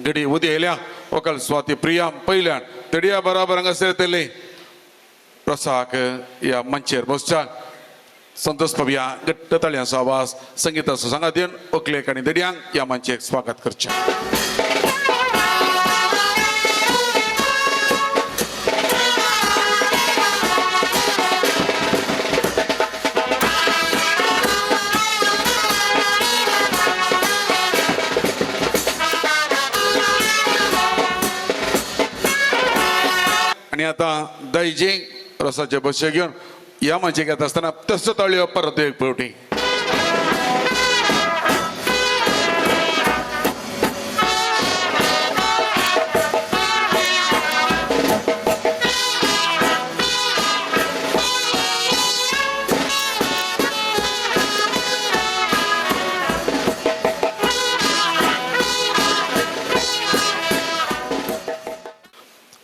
गडी उदेल्या ओकल स्वाती प्रियाम पहिल्यान तडिया बराबर हांगासर प्रसाक या मंचेर बसच्या संतोष पबिया गट्ट ताळयांचो आवाज संगीताचो सांगात दिवन ओकलेक आनी दडयांक या मंचेक स्वागत करचें आणि आता दैजी रसाचे बशे घेवन या मंचे घेत असताना तसं तळयो परत एक पेवटी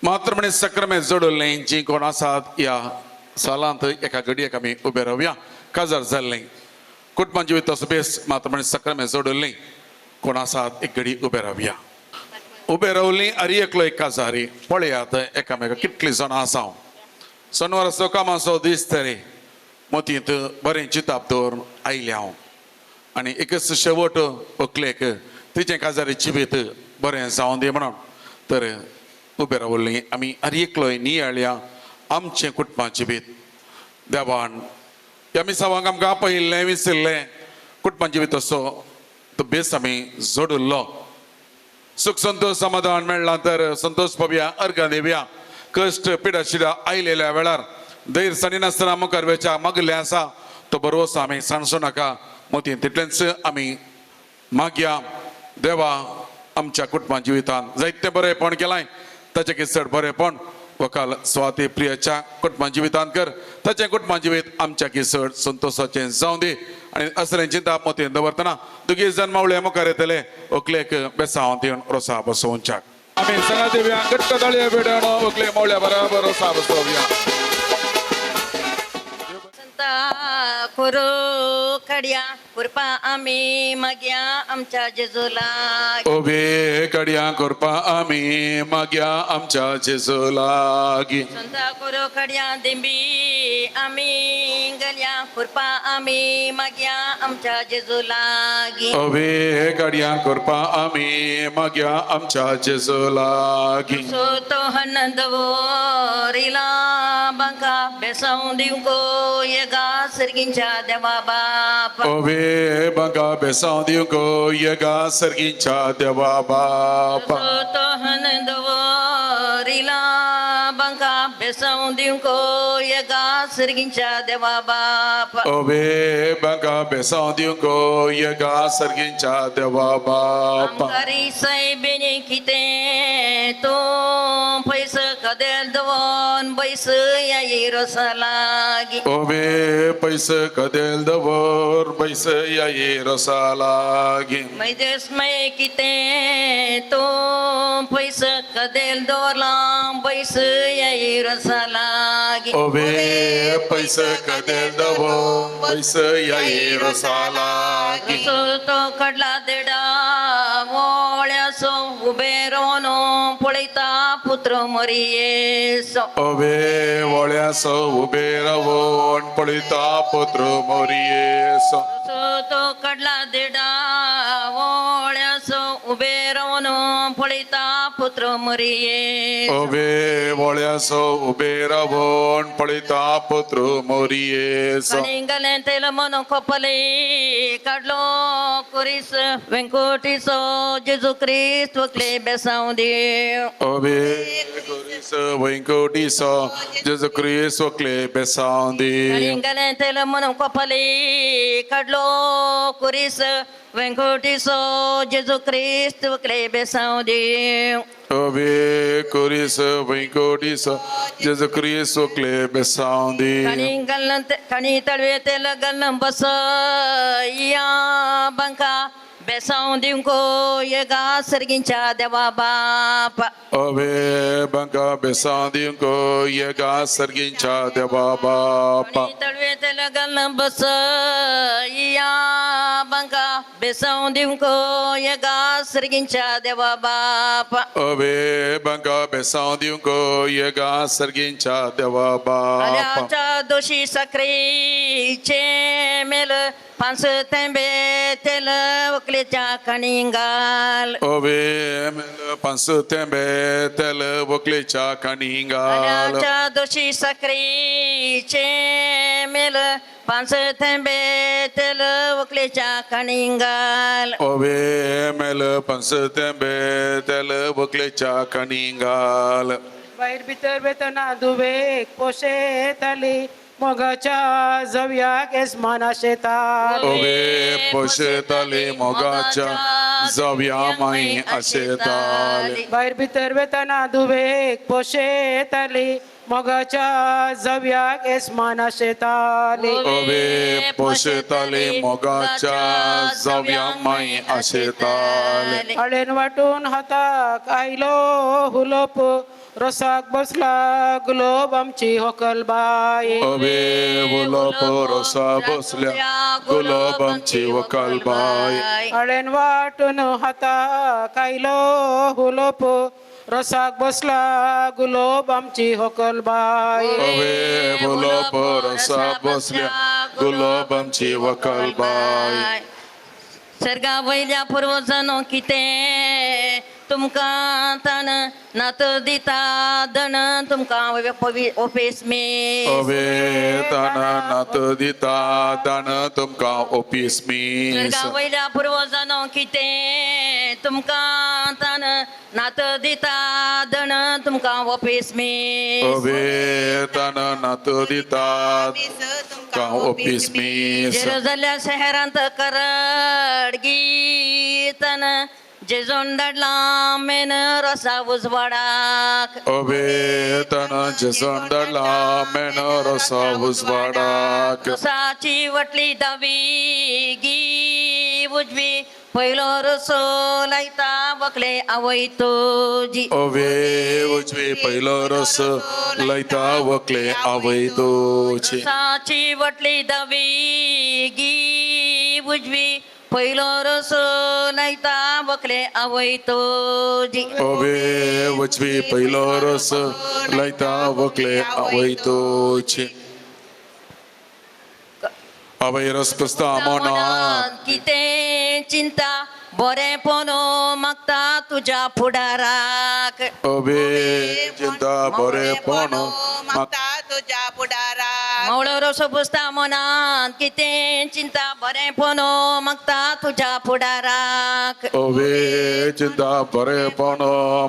मात्र म्हणे सक्रामेंत जोडलें जी कोण आसात या सालांत एका घडयेक आमी उबे रावया काजार जाल्लें कुटुंबां जिवीत असो बेस मात्र म्हणे सक्रामेंत जोडलें कोण आसात एक घडी उबे रावया उबे रावलीं आरी एकलो एक काजारी पळयात एकामेका कितलीं जाणां आसा शेनवाराचो कामाचो दीस तरी मोतींत बरें चिताप दवरून आयले हांव आनी एकच शेवट व्हंकलेक तिचें काजारी जिवीत बरें जावं दी म्हणून तर उबे रावलीं आमी आरी एकलोय नियाळ्या आमचें कुटुंबाचें जिवीत देवान ह्या मिसावांक आमकां आपयिल्लें विसरलें कुटुंबाचें जिवीत असो तो बेस आमी जोडुल्लो सुख संतोष समाधान मेळ्ळा तर संतोष पावया अर्घ दिवया कश्ट पिडा शिडा आयलेल्या वेळार धैर्य साडी नासतना मुखार वेच्या मागले आसा तो बरोवस आमी सांडसो नाका मोती तितलेंच आमी मागया देवा आमच्या कुटुंबा जिवितान जायते बरेपण केलाय ताचे किसड बरेपण वकाल स्वाती प्रियाच्या कुटुंबा जिवितान कर ताचे कुटुंबा जिवीत आमच्या किसड संतोषाचे जावं दी आणि असलें चिंता मोतीन दवरतना तुगे जन्मावळे मुखार येतले व्हंकलेक बेसांव दिवन रोसा बसोवच्याक आमी सगळ्या देवया घट्ट ताळये भिडून व्हंकले मावळ्या बरोबर रोसा बसोवया कोरो कड्या कृपा आम्ही माग्या आमच्या जेजूला ओबे कड्या कृपा आमी माग्या आमच्या जेजू लागी संता कोरो कड्या दिंबी आम्ही गल्या कृपा आम्ही माग्या आमच्या जेजू लागी ओबे कड्या कृपा आमी माग्या आमच्या जेजू लागी सो तो हनंदवो रिला बंका बेसाव दिवको येगा सर्गिंच्या देवा बाप ओबे बंगा बेसाव दिवको येगा सर्गींच्या देवा बाप तो हनंदवो रिला बंका बेसाव दिवको येगा सर्गिंच्या देवा बाप ओबे बंगा बेसाव दिवको येगा सर्गींच्या देवा बाप आमकारी साहेबेने किते तो पैस कदेल दवन बैस या रसालागी ओबे पैस कदेल दवर बैस या ये रसा लागी मैदेस मै किते तो पैस कदेल दवरला बैस या रसालागी ओबे पैस कदेल दवर बैस या ये रसा लागी सो तो कडला देडा मोळ्यासो उबे रोनो पळयता पुत्र मरियेसो ओबे वळ्यासो उबे रावून पळयता पुत्र मोरयेसो सो तो कडला देडा मोळ्यासो उबे रोनो पळयता पुत्र मरिये ओबे वळ्यासो उबे रावून पळयता पुत्र मोरयेसो गलें तेल मनो कोपले काडलो कुरीस वेंकोटीसो जेजू क्रिस्त वकले बेसाव देव ओबे कुरीस वैंकोटीसो जेजू क्रिस्त वकले बेसावंदी गलें तेल मनो कोपले काडलो कुरीस वेंकोटीसो जेजू क्रिस्त वकले बेसाव देव ओबे कुरीस वैंकोटीसो जेजू क्रिस्त वकले बेसावंदी कणी तळवे तेल गल्लं बस या बंका बेसाव दिवको येगा सर्गिंच्या देवा बाप ओबे बंका बेसावंदीको येगा सर्गींच्या देवा बापा तळवे तेल गल्लं बस या बंका बेसाव दिवको येगा सर्गिंच्या देवा बाप ओबे बंका बेसावंदीको येगा सर्गींच्या देवा बापा आल्याच्या दोषी साखरेचे मेल पांच तेंबे तेल वकलेच्या कणिंगाल ओबे मेल पांच तेंबे तेल वकलेच्या कणिंगाल आल्याच्या दोषी साखरेचे मेल पांच तेंबे तेल वकलेच्या कणिंगाल ओबे मेल पांच तेंबे तेल वकलेच्या कणिंगाल भायर भितर वेतना दुवेक पोशेताली मोगाच्या जव्याक येसमाना शेतात ओबे पोशेताली मोगाच्या जव्या माई आशेताली भायर भितर वेतना दुवेक पोशेताली मोगाच्या जव्याक येसमाना शेताली ओबे पोशेताली मोगाच्या जव्या माई आशेताली आडेन वाटून हाताक आयलो हुलोप रोसाक बसला गुलोब आमची होकलबाई ओबे गुलाब रोसा बसल्या गुलाब आमची वकालबाई आडेन वाटून हाताक आयलो हुलोप रोसाक बसला गुलोब आमची होकलबाई ओबे गुलाब रोसा बसल्या गुलाब आमची वकालबाई सर्गा वयल्या पूर्वजांनो कितें तुमका तन नात दिता दन तुमका ओपेस मे अवे तन नत दिता दान तुमका ओपीस मी वयल्या पूर्वजांनो किते तुमका तन नात दिता दन तुमका ओपेस मे अवे तन नत दिता तुमका ओपीस मी जेरुसलेम शहरांत करडगी तन जेजोंडला मेन रसा उजवाडाक अवे तन जसंदला मेन रसा उजवाडाक रसाची वटली दावी गी उजवी पहिलो रसो लायता बकले आवयतो जी अवे उजवे पहिलो रस लयता वकले आवयतोचे रसाची वटली दावी गी उजवी पहिलो रसो लायता बकले आवयतो जी अवे उजवे पहिलो रस लयता वकले आवयतोचे अवय रस प्रस्ता मनात किते चिंता बरेपण मागता तुझ्या फुडाराक अवे चिंता बरेपण मागता तुझ्या पुढारा मवळो रसो पुसता मनात किते चिंता बरेपण मागता तुझ्या फुडाराक अवे चिंता बरेपण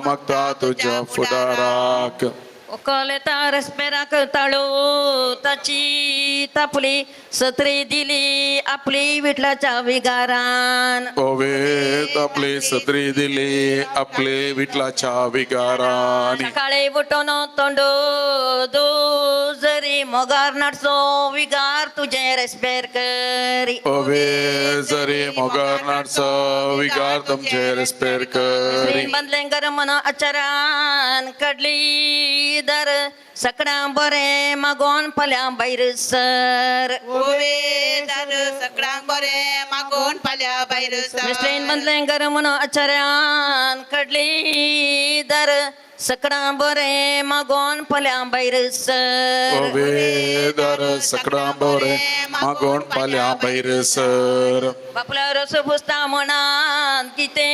मागता तुझ्या फुडाराक ओकलेता रेस्पेराक ताळो ताची तापली सत्री दिली आपली विठलाच्या विगारान अवे आपले सत्री दिली आपले विठलाच्या विगारानी सकाळी उठून तोंडो दो जरी मोगार नाटसो विगार तुझे रेस्पेर करी अवे जरी मोगार नाटस विगार तुमचे रेस्पेर करी बंदले गरमन आचारान कडली दर सकडा बरे मागोन पल्या भायर सर ओवे दार सगळ्यांक बरे मागून फाल्या भायर सर. मिस्ट्रेन बंदले गरमन आचारान कडली दर सकडा बरे मागोन पल्या भायर सर अवे दर सकडा बरे मागोन पाल्या भायर सर बापला रस पुसता मनात किते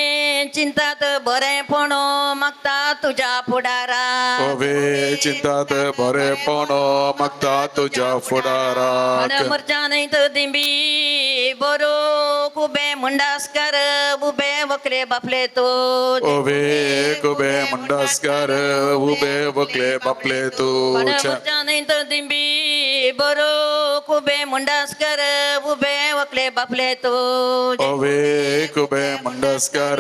चिंतात बरेपण मागता तुझ्या फुडाराक अवे चिंतात बरेपण मागता तुझ्या फुडाराक मरच्या नाही तर दिंबी बरो कुबे मुंडास्कर उबे वकले बापले तो अवे कुबे मुंडास्कर उबे वकले बापले तुच्या मरच्या नाही तर दिंबी बरो कुबे मुंडास्कर उबे वकले बापले तो अवे कुबे मुंडास्कर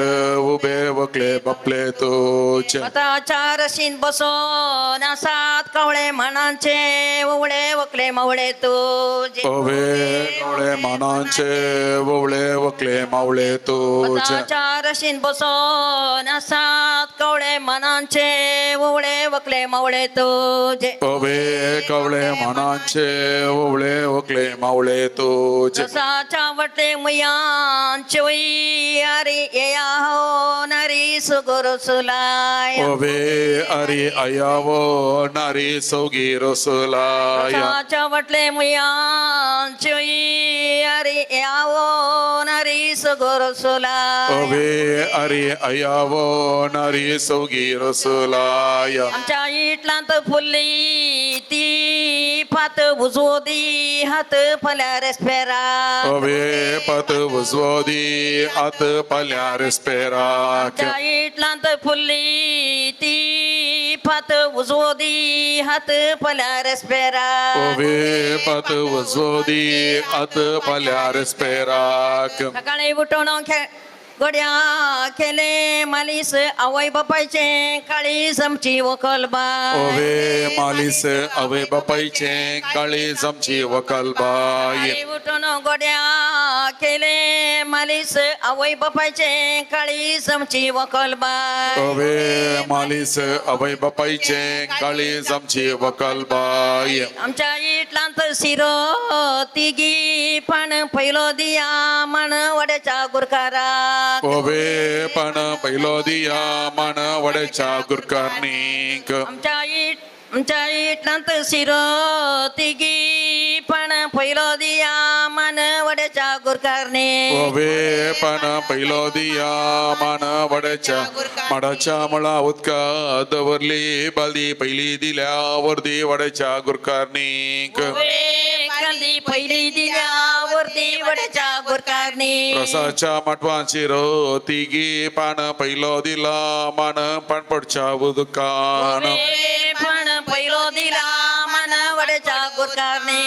उबे वकले बापले तुच्या आता चार शीन बसोन आसात कवळे मनांचे उवळे वकले मवळे तो अवे कवळे मानांचे ववळे वकले मावळे तुच्या चार शीन बसोन आसात कवळे मनांचे उवळे वकले मवळे तो अवे कवळे मानांचे ववळे वकले मावळे तुच्या रसाच्या वटले मुयांचे वई अरे या हो नरी सुगुरु सुलाय अवे अरे अयावो नारी सौगी रसलाया रसाच्या वटले मुयांचे वई अरे या हो नरी सुगुरु सुलाय अवे अरे अयावो नारी सौगी रसलाया आमच्या इटलांत फुलली ती फात उजवो दी हात फल्या रेस्पेरा अवे पत वजवदी आत पाल्या रेस्पेराक आमच्या इटलांत फुलली ती फात उजवो दी हात फल्या रेस्पेरा अवे पत वजवदी आत पाल्या रेस्पेराक सकाळी उठून गड्या केले मालिस आवय बापायचे काळी समची वकलबा अवे मालिस अवे बापायचे काळी जमची वकलबाई सकाळी उठून गड्या केले मालिस आवय बापायचे काळी समची वकलबा अवे मालिस अवे बापायचे काळी जमची वकलबाई आमच्या इटलांत शिरो तिगी पण पहिलो दिया मन वड्याच्या गुरकारा अवे पण पहिलो दिया मन वड्याच्या गुरकारनीक आमच्या इटलांत शिरो तिगी पण पहिलो दिया मन वड्याच्या गुरकारणे ओबे पण पहिलो दिया मान वड्याच्या माडाच्या मुळा उदका दवरली बालदी पहिली दिल्या वर्दी वड्याच्या गुरकारणीक कांदी पहिली दिल्या वरती वड्याच्या गुरकारणे रसाच्या माटवाची रो तिगी पान पहिलो दिला मान पाणपडच्या उदकान पण पहिलो दिला मन वड्याच्या गुरकारणे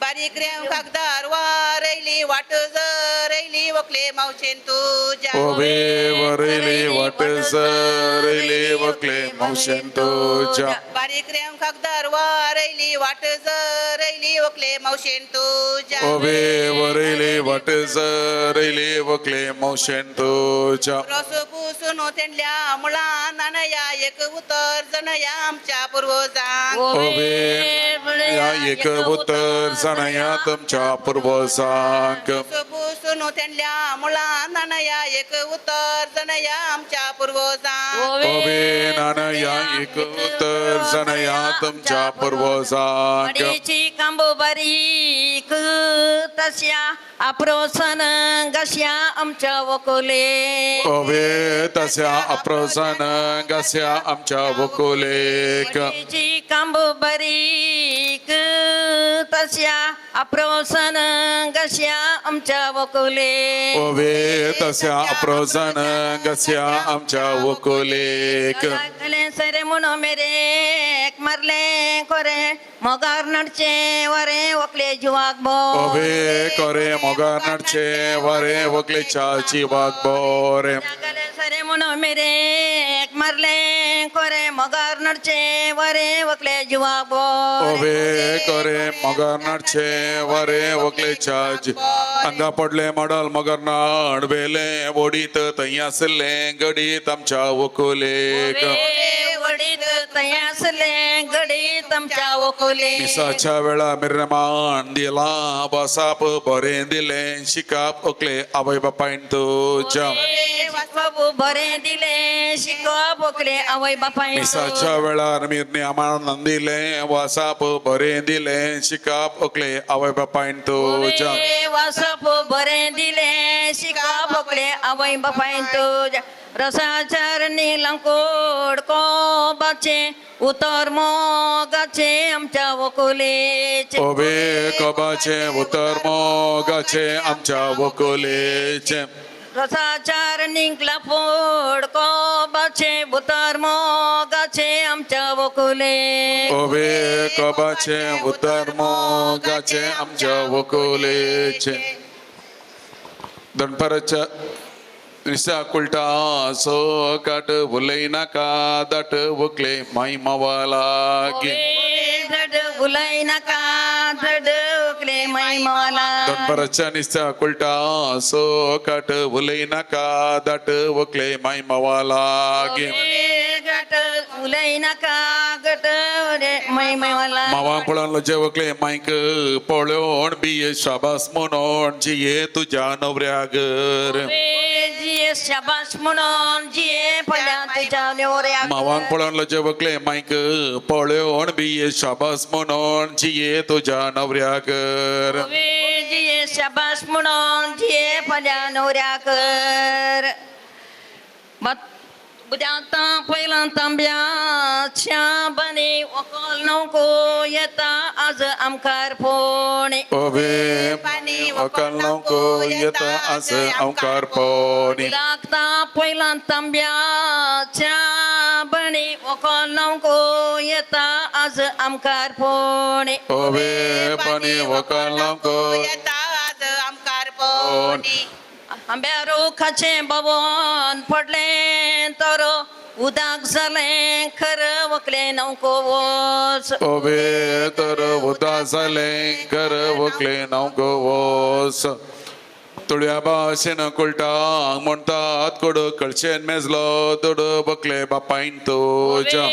बारीक रेव कागदार वारैली वाट रैली वकले मावशेन तुझ्या ओबे वरेले वाट रेले वकले मौशेन तुझ्या बारीक रेव कागदार वारैली वाट रैली वकले मावशेन तुझ्या ओबे वरेले वाट रेले वकले मौशेन तुझ्या रस पुसून तेंडल्या मुळा नानया एक उतर जनया आमच्या पूर्वजांक ओबे या एक उत्तर सणया तुमच्या पूर्वजांक रस पुसून तेंडल्या मुळा नानया एक उतर जनया आमच्या पूर्वजांक ओबे नानया एक उत्तर सणया तुमच्या पूर्वजांक अडीची कांबो बारीक तस्या अप्रोसन गस्या आमच्या वकोले ओबे तस्या अप्रसन गस्या आमच्या वकुलेक अडीची कांबो बारीक तस्या अप्रोसन गस्या आमच्या वकोले ओबे तस्या अप्रसन गस्या आमच्या वकुलेक सरे म्हणून मेरे मरले कोरे मोगार नडचे वरे वकले जुवाक बो ओबे करे मोगार नडचे वरे वकले चाची वाग बोरे सरे म्हणून मेरे मरले कोरे मोगार नडचे वरे वकले जुवाक बो ओबे करे मोगार नडचे वरे वकले चाची अंगा पडले मडल मगर नाड बेले ओडीत तयासले गडीत आमच्या वकुलेक वडीत तयासले गडीत आमच्या वकोले मिसाच्या वेळा मिरमान दिला बसाप बरे दिले शिकाप ओकले आवय बापायन तुझ्या बाबू बरे दिले शिकवा बोकले आवय बापाय मिसाच्या वेळार मिरने आम्हाला दिले वासाप बरे दिले शिकाप ओकले आवय बापायन तुझ्या वासप बरे दिले शिकवा बोकले आवय बापाय तुझ्या रसाचार नीलंकोड कोबाचे उतर मोगाचे आमच्या वकोलेचे ओबे कबाचे उतर मोगाचे आमच्या वकोलेचे रसाचार निंकला फोड कोबाचे उतर मोगाचे आमच्या वकोले ओबे कबाचे उतर मोगाचे आमच्या वकोलेचे दणपराच्या निसा कुलटा सो काट भुलई नाका दाट वकले माई मावाला गे धड उलाई नका धड उकले माई माला दणपराच्या निसा कुलटा सो काट भुलई नाका दाट वकले माई मावाला गे गट उलाई नका गट रे माई माला मावा पळालो जे वकले माईक पळोण बिये शाबास म्हणून जिये तुझ्या नवऱ्यागर जिये शाबास म्हणून जिये पडल्या तुझ्या नेवऱ्या मावांक पळालो जे वकले माईक पळोण बिये शाबास म्हणून जिये तुझ्या नवऱ्यागर जिये शाबास म्हणून जिये पडल्या नेवऱ्या कर बुद्याता पहिला तांब्याच्या बने वकल नको येता आज आमकार फोणे ओबे वकल नको येता आज अवकार पोनी लागता पहिला तांब्याच्या बने वकल नको येता आज आमकार फोणे ओबे पाणी वकल नको येता आज आमकार पोनी आंब्या रोखाचे बवन पडले तर उदाक झाले खरं वकले नको वस ओबे तर उदा झाले कर वकले नको वस तुळ्या भाषेन कुलटा म्हणतात कोड कळशेन मेजलो दोड बकले बापाईन तुझ्या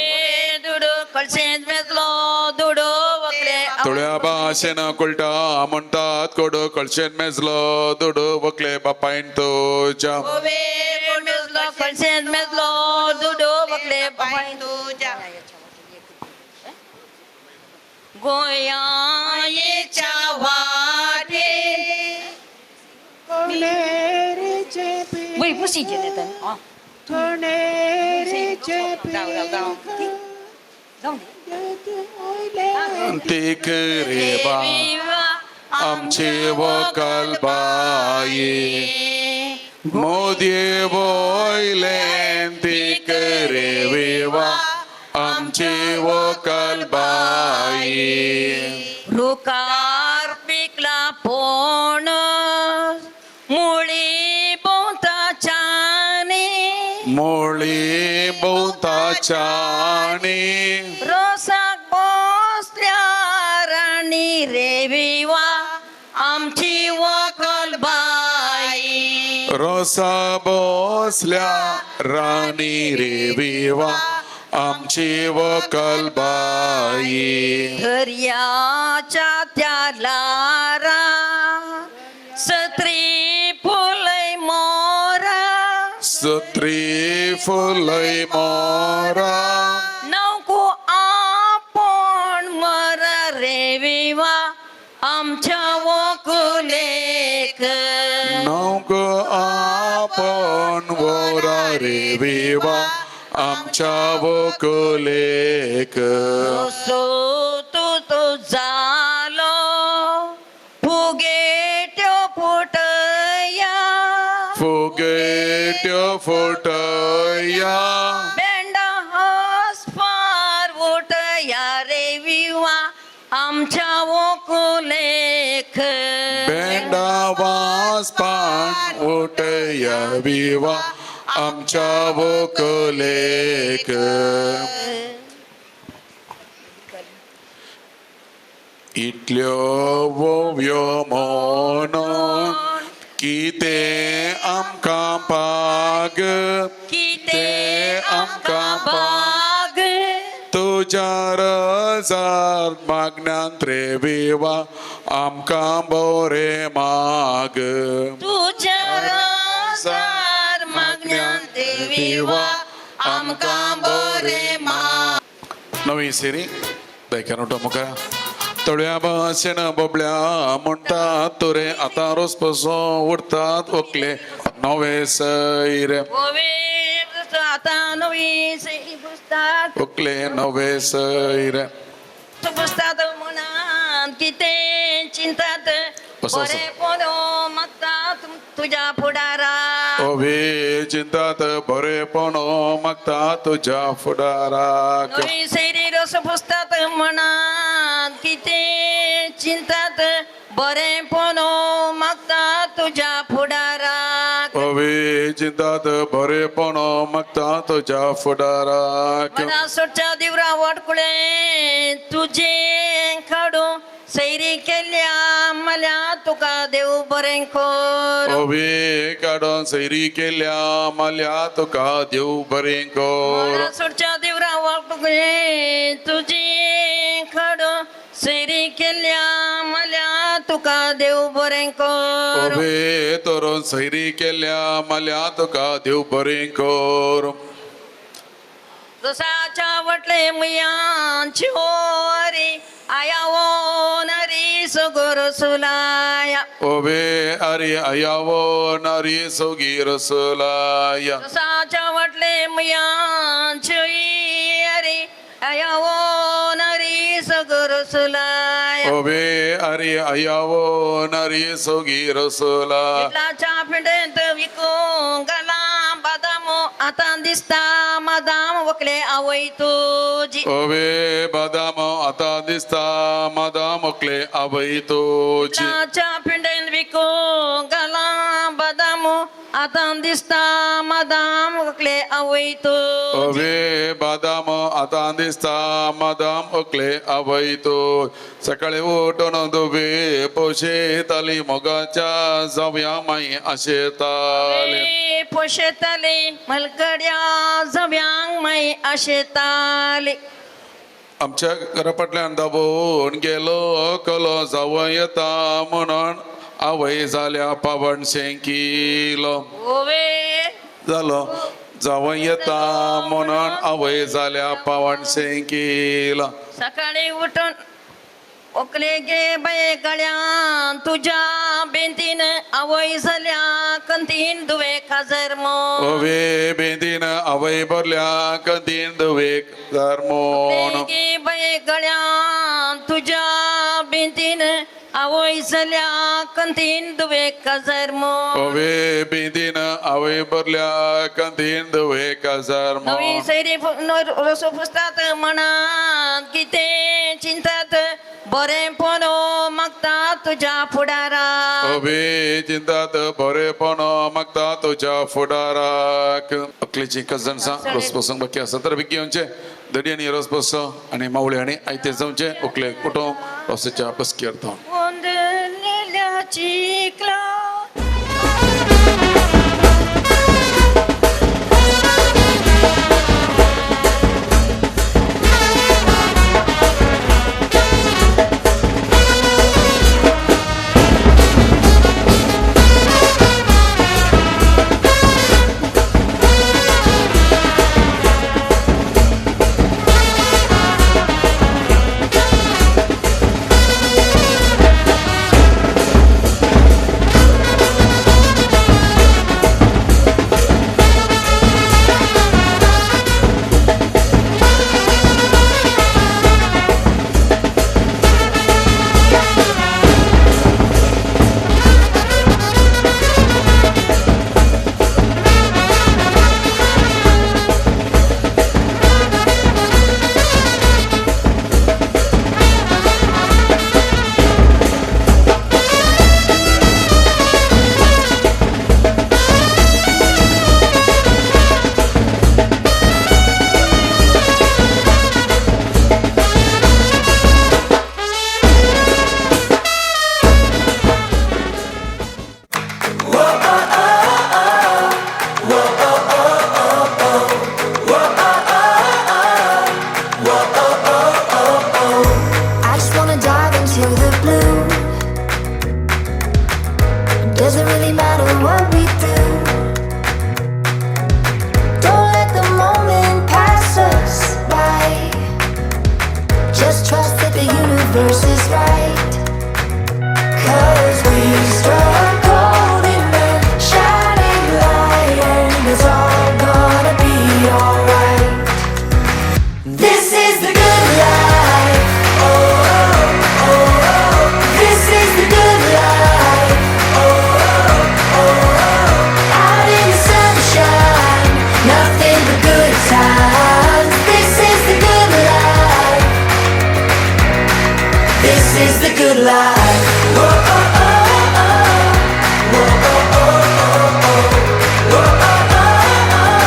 दुडो कळशेन मेजलो दुडो वकले तुळ्या भाषेन कुलटा म्हणतात कोड कळशेन मेजलो दोड बकले बापाईन तुझ्या मेजलो कळशेन मेजलो दुडो वकले बापाय तुझ्या गोया येच्या वाटे शिजेले तर जाऊ ते करे बा आमचे वकाल बाये मोदी बोयलेन ते करे वेवा आमचे वकाल बाये रुकार पिकला पोण मुळी बोताच्याने मोळी बहुताचाने रोसाक बसल्या राणी रेविवा आमची वकल बाई रसा बसल्या राणी रे विवा आमची वकल बाई दर्याच्या त्या लारा सत्री फुलय मोरा सत्री फुलय मोरा नको आपण मर रेविवा आमच्या वकुलेक नौक आपण वरा रे विवा आमच्या वकलेक सो तू झालो फुगेट्यो फुटया फुगेट फुटया बेंडा हस पार उठया रे विवा आमच्या वकुलेक बेंडावास पान उठया विवा आमच्या वकलेक इतल्यो वोव्यो म्हणून किते आमकां पाग किते आमकां बाग तुझ्या रजार मागण्यांत रे विवा आमकां बरे माग तुझ्या रजार मागण्यांत देविवा आमकां बरे माग नवी सिरी देखील मुखा थोड्या भाशेन बोबल्या म्हणटात तुरे आतां रोस पासून उरतात वकले नवे सैर आता नवी सही पुसतात वकले नवे सैर पुसतात मनात किते चिंतात असं. बरे पोलो मागतात तुझ्या फुडारा ओवे चिंतात बरेपण मागता तुझ्या फुडाराक नवी सैरी रस पुसतात मनात किते चिंतात बरे पोलो मागतात तुझ्या फुडाराक ओवे चिंतात बरेपण मागता तुझ्या फुडाराक मना सोडच्या दिवरा वाटकुळे तुझे खाडू सैरी केल्या मल्या तुका देव बरें कर ओवे काडून सैरी केल्या माल्या तुका देव बरें कर मना सोडच्या दिवरा वाटकुळे तुझे खाडू सैरी केल्या मल्या तुका देव बरें कर ओवे तोरून सैरी केल्या माल्या तुका देव बरें कर रसाच्या वटले मुयांची ओरी आया वो नरी सगोर सुलाया ओवे अरे अयावो नारी सोगी रसलाया रसाच्या वटले मुयांची अरे आया वो नरी सगोर सुलाया ओवे अरे अयावो नारी सोगी रसला इटलाच्या पिंडेत विकून गला बदामो आता दिसता मदाम वकले आवय तुझी ओवे बदाम आता दिसता मादा मोकले आवय तोची इटलाच्या पिंडेत विकून गला बदामो आता दिसता मदाम वकले आवय तुझी ओवे बदाम आता दिसता मादाम ओकले आवय तो सकाळी उठून दुबे पोशे ताली मोगाच्या जावया माई आशेताले पोशेताले मलगड्या जव्यांग माई आशेताले आमच्या घरापटल्यान दाबोवन गेलो कलो जावं येता म्हणून आवय जाल्या पावण शेंकिलो ओवे जालो जावं येता म्हणून आवय जाल्या पावण शेंकिलो सकाळी उठून ओकले गे बाये गळ्या तुझ्या बेंतीन आवयसल्या कंतीन दुवे खाजर मो ओवे बेंदीन अवय भरल्या कंदीन दुवेक धर्मोन गे बाये गळ्या तुझ्या बेंतीन आवयसल्या कंतीन दुवे खाजर मो ओवे बेंदीन अवय भरल्या कंदीन दुवेक धर्मोन नवी सैरी रसो पुसतात मनात किते चिंतात बरे पोनो मागता तुझ्या फुडारा ओवे चिंतात बरेपण मागता तुझ्या फुडाराक अकलेची कजन्सां रोसपासून बाकी आसा तर बेगी येवचे दडयांनी रोसपास आनी मावळे आनी आयते जावचे उकले कुटुंब रोसाच्या बसकी अर्थ ओंदलेल्या चिकला I just wanna dive into the blue. Doesn't really matter what we do. Don't let the moment pass us by. Just trust that the universe is right. 'Cause we struck gold in the shining light, and it's all gonna be alright. This is the good life. Oh, oh, oh, oh. This is the good life. Oh, oh, oh, oh. Out in the sunshine, nothing but good times. This is the good life. This is the good life. Whoa, oh, oh, oh. Whoa, oh, oh, oh, oh. Whoa, oh, oh, oh.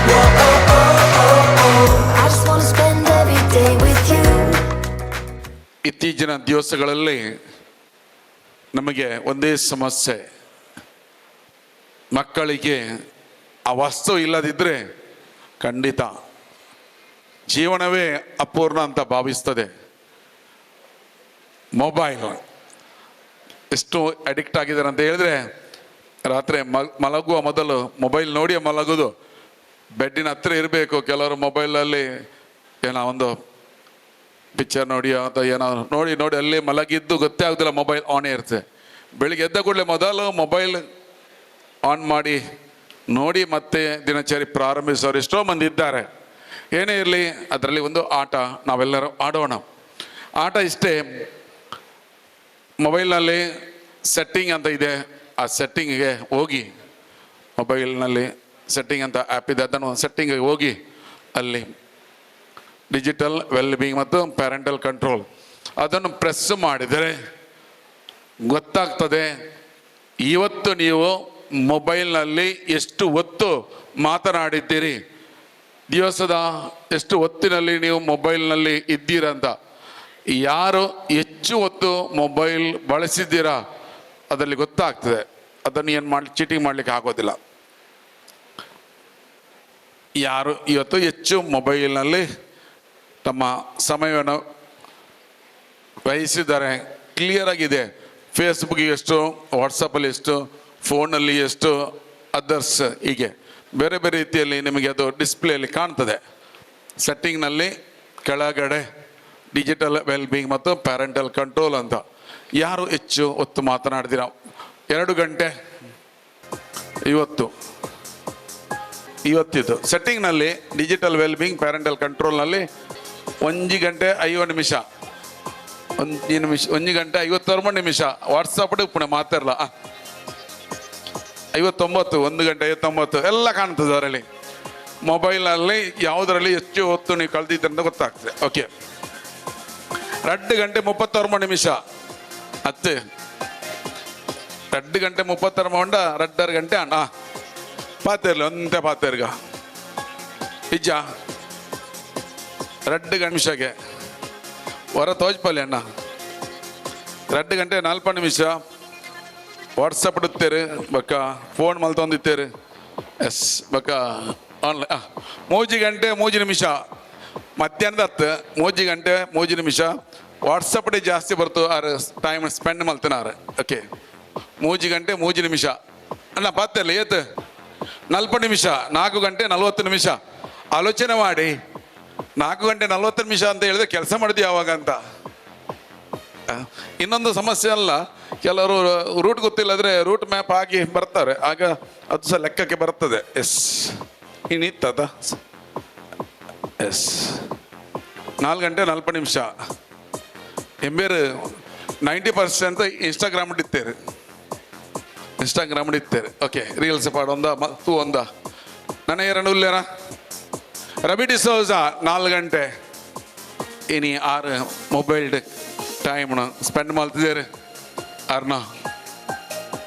Whoa, oh, oh, oh, oh. I just wanna spend every day with you. ಇತ್ತೀಚಿನ ದಿವಸಗಳಲ್ಲಿ ನಮಗೆ ಒಂದೇ ಸಮಸ್ಯೆ, ಮಕ್ಕಳಿಗೆ ಆ ವಸ್ತು ಇಲ್ಲದಿದ್ದರೆ ಖಂಡಿತ ಜೀವನವೇ ಅಪೂರ್ಣ ಅಂತ ಭಾವಿಸ್ತದೆ. ಮೊಬೈಲ್ ಎಷ್ಟು ಅಡಿಕ್ಟ್ ಆಗಿದ್ದಾರೆ ಅಂತ ಹೇಳಿದ್ರೆ, ರಾತ್ರಿ ಮಲಗುವ ಮೊದಲು ಮೊಬೈಲ್ ನೋಡಿ ಮಲಗೋದು, ಬೆಡ್ಡಿನ ಹತ್ರ ಇರಬೇಕು. ಕೆಲವರು ಮೊಬೈಲಲ್ಲಿ ಏನೋ ಒಂದು ಪಿಕ್ಚರ್ ನೋಡಿ ಅಥವಾ ಏನೋ ನೋಡಿ ನೋಡಿ ಅಲ್ಲಿ ಮಲಗಿದ್ದು ಗೊತ್ತೇ ಆಗೋದಿಲ್ಲ, ಮೊಬೈಲ್ ಆನೇ ಇರುತ್ತೆ. ಬೆಳಿಗ್ಗೆ ಎದ್ದ ಕೂಡಲೇ ಮೊದಲು ಮೊಬೈಲ್ ಆನ್ ಮಾಡಿ ನೋಡಿ ಮತ್ತೆ ದಿನಚರಿ ಪ್ರಾರಂಭಿಸೋರು ಎಷ್ಟೋ ಮಂದಿ ಇದ್ದಾರೆ. ಏನೇ ಇರಲಿ, ಅದರಲ್ಲಿ ಒಂದು ಆಟ ನಾವೆಲ್ಲರೂ ಆಡೋಣ. ಆಟ ಇಷ್ಟೇ, ಮೊಬೈಲ್ನಲ್ಲಿ ಸೆಟ್ಟಿಂಗ್ ಅಂತ ಇದೆ, ಆ ಸೆಟ್ಟಿಂಗಿಗೆ ಹೋಗಿ, ಮೊಬೈಲ್ನಲ್ಲಿ ಸೆಟ್ಟಿಂಗ್ ಅಂತ ಆ್ಯಪ್ ಇದೆ, ಅದನ್ನು ಸೆಟ್ಟಿಂಗಿಗೆ ಹೋಗಿ ಅಲ್ಲಿ ಡಿಜಿಟಲ್ ವೆಲ್ ಬೀಯಿಂಗ್ ಮತ್ತು ಪ್ಯಾರೆಂಟಲ್ ಕಂಟ್ರೋಲ್ ಅದನ್ನು ಪ್ರೆಸ್ ಮಾಡಿದರೆ ಗೊತ್ತಾಗ್ತದೆ ಇವತ್ತು ನೀವು ಮೊಬೈಲ್ನಲ್ಲಿ ಎಷ್ಟು ಹೊತ್ತು ಮಾತನಾಡಿದ್ದೀರಿ, ದಿವಸದ ಎಷ್ಟು ಹೊತ್ತಿನಲ್ಲಿ ನೀವು ಮೊಬೈಲ್ನಲ್ಲಿ ಇದ್ದೀರಂತ. ಯಾರು ಹೆಚ್ಚು ಹೊತ್ತು ಮೊಬೈಲ್ ಬಳಸಿದ್ದೀರಾ ಅದರಲ್ಲಿ ಗೊತ್ತಾಗ್ತದೆ. ಅದನ್ನು ಏನು ಮಾಡಿ ಚೀಟಿಂಗ್ ಮಾಡಲಿಕ್ಕೆ ಆಗೋದಿಲ್ಲ. ಯಾರು ಇವತ್ತು ಹೆಚ್ಚು ಮೊಬೈಲ್ನಲ್ಲಿ ತಮ್ಮ ಸಮಯವನ್ನು ವಹಿಸಿದ್ದಾರೆ ಕ್ಲಿಯರ್ ಆಗಿದೆ. ಫೇಸ್ಬುಕ್ ಎಷ್ಟು, ವಾಟ್ಸಪ್ಪಲ್ಲಿ ಎಷ್ಟು, ಫೋನಲ್ಲಿ ಎಷ್ಟು, ಅದರ್ಸ್, ಹೀಗೆ ಬೇರೆ ಬೇರೆ ರೀತಿಯಲ್ಲಿ ನಿಮಗೆ ಅದು ಡಿಸ್ಪ್ಲೇಯಲ್ಲಿ ಕಾಣ್ತದೆ. ಸೆಟ್ಟಿಂಗ್ನಲ್ಲಿ ಕೆಳಗಡೆ ಡಿಜಿಟಲ್ ವೆಲ್ಬೀಯಿಂಗ್ ಮತ್ತು ಪ್ಯಾರೆಂಟಲ್ ಕಂಟ್ರೋಲ್ ಅಂತ. ಯಾರು ಹೆಚ್ಚು ಹೊತ್ತು ಮಾತನಾಡ್ತೀರಾ? 2 ಗಂಟೆ ಇವತ್ತಿದ್ದು ಸೆಟ್ಟಿಂಗ್ನಲ್ಲಿ ಡಿಜಿಟಲ್ ವೆಲ್ಬೀಯಿಂಗ್ ಪ್ಯಾರೆಂಟಲ್ ಕಂಟ್ರೋಲ್ನಲ್ಲಿ 1 ಗಂಟೆ 5 ನಿಮಿಷ 1 ಗಂಟೆ 52 ನಿಮಿಷ. ವಾಟ್ಸಪ್ ಪುಣೆ ಮಾತಾಡಲ್ಲ 59 1 ಗಂಟೆ 59 ಎಲ್ಲ ಕಾಣ್ತದೆ ಅದರಲ್ಲಿ. ಮೊಬೈಲ್ನಲ್ಲಿ ಯಾವುದರಲ್ಲಿ ಹೆಚ್ಚು ಹೊತ್ತು ನೀವು ಕಳೆದಿದ್ದರೆ ಅಂತ ಗೊತ್ತಾಗ್ತದೆ. ಓಕೆ, 2 ಗಂಟೆ 36 ನಿಮಿಷ 2 ಗಂಟೆ 36 ಮಂಡ 2 ಗಂಟೆ ಅಣ್ಣ ಪಾತೇರ್ಲಿ ಒಂದೇ ಪಾತೇರ್ಗ ಇಜ್ಜ 2 ನಿಮಿಷಕ್ಕೆ ಹೊರ ತೋಜ್ಪಲ್ಲಿ ಅಣ್ಣ 2 ಗಂಟೆ 40 ನಿಮಿಷ ವಾಟ್ಸಪ್ ಇಡುತ್ತೇರು ಬಕ್ಕ ಫೋನ್ ಮಲ್ತೊಂದಿತ್ತೇರು. ಎಸ್ ಬಕ್ಕ ಆನ್ಲೈನ್ 3 ಗಂಟೆ 3 ನಿಮಿಷ ಮಧ್ಯಾಹ್ನದ 3 ಗಂಟೆ 3 ನಿಮಿಷ ವಾಟ್ಸಪ್ ಜಾಸ್ತಿ ಬರ್ತು ಆರು ಟೈಮ್ ಸ್ಪೆಂಡ್ ಮಲ್ತನಾರು. ಓಕೆ, 3 ಗಂಟೆ 3 ನಿಮಿಷ ಅಣ್ಣ ಪಾತೇರ್ಲಿ ಏತ್ 40 ನಿಮಿಷ 4 ಗಂಟೆ 40 ನಿಮಿಷ. ಆಲೋಚನೆ ಮಾಡಿ 4 ಗಂಟೆ 40 ನಿಮಿಷ ಅಂತ ಹೇಳಿದ್ರೆ ಕೆಲಸ ಮಾಡಿದ್ವಿ ಯಾವಾಗ ಅಂತ. ಇನ್ನೊಂದು ಸಮಸ್ಯೆ ಅಲ್ಲ, ಕೆಲವರು ರೂಟ್ ಗೊತ್ತಿಲ್ಲದ್ರೆ ರೂಟ್ ಮ್ಯಾಪ್ ಆಗಿ ಬರ್ತಾರೆ, ಆಗ ಅದು ಸಹ ಲೆಕ್ಕಕ್ಕೆ ಬರ್ತದೆ. ಎಸ್ ಇನ್ನಿತ್ತದ ಎಸ್ 4 ಗಂಟೆ 40 ನಿಮಿಷ ಎಂಬೇರು 90% ಇನ್ಸ್ಟಾಗ್ರಾಮ್ ಇಡ್ತೇವೆ. ಓಕೆ, ರೀಲ್ಸ್ ಪಾಡೊಂದ ತೂ ಒಂದ ನನ್ನ 2 ಉಲ್ಲೇರ ರಬಿ ಡಿಸೋಜ 4 ಗಂಟೆ ಇನಿ 6 ಮೊಬೈಲ್ ಟೈಮ್ನ ಸ್ಪೆಂಡ್ ಮಾಡ್ತಿದ್ದಾರೆ. ಅರ್ನ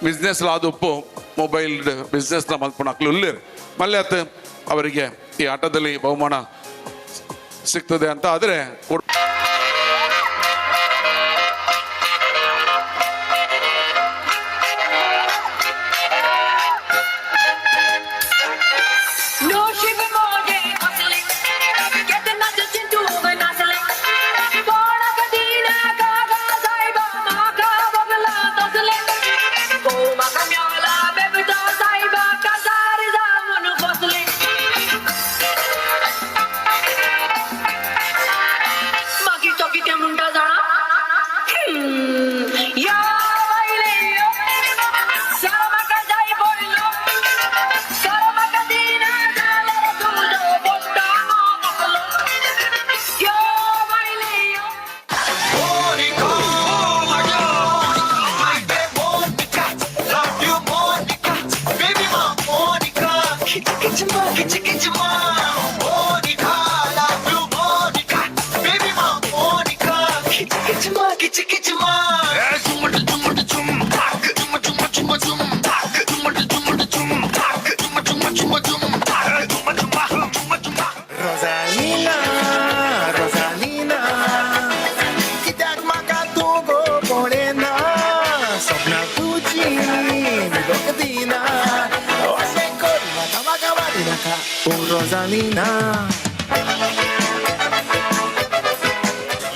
ಬಿಸ್ನೆಸ್ ಅದು ಉಪ್ಪು ಮೊಬೈಲ್ ಬಿಸ್ನೆಸ್ನ ಮಲ್ಪಣಕ್ಲು ಉಳ್ಳೇರು ಮಲ್ಲೆ ಅತ್ತು ಅವರಿಗೆ ಈ ಆಟದಲ್ಲಿ ಬಹುಮಾನ ಸಿಗ್ತದೆ ಅಂತ ಆದರೆ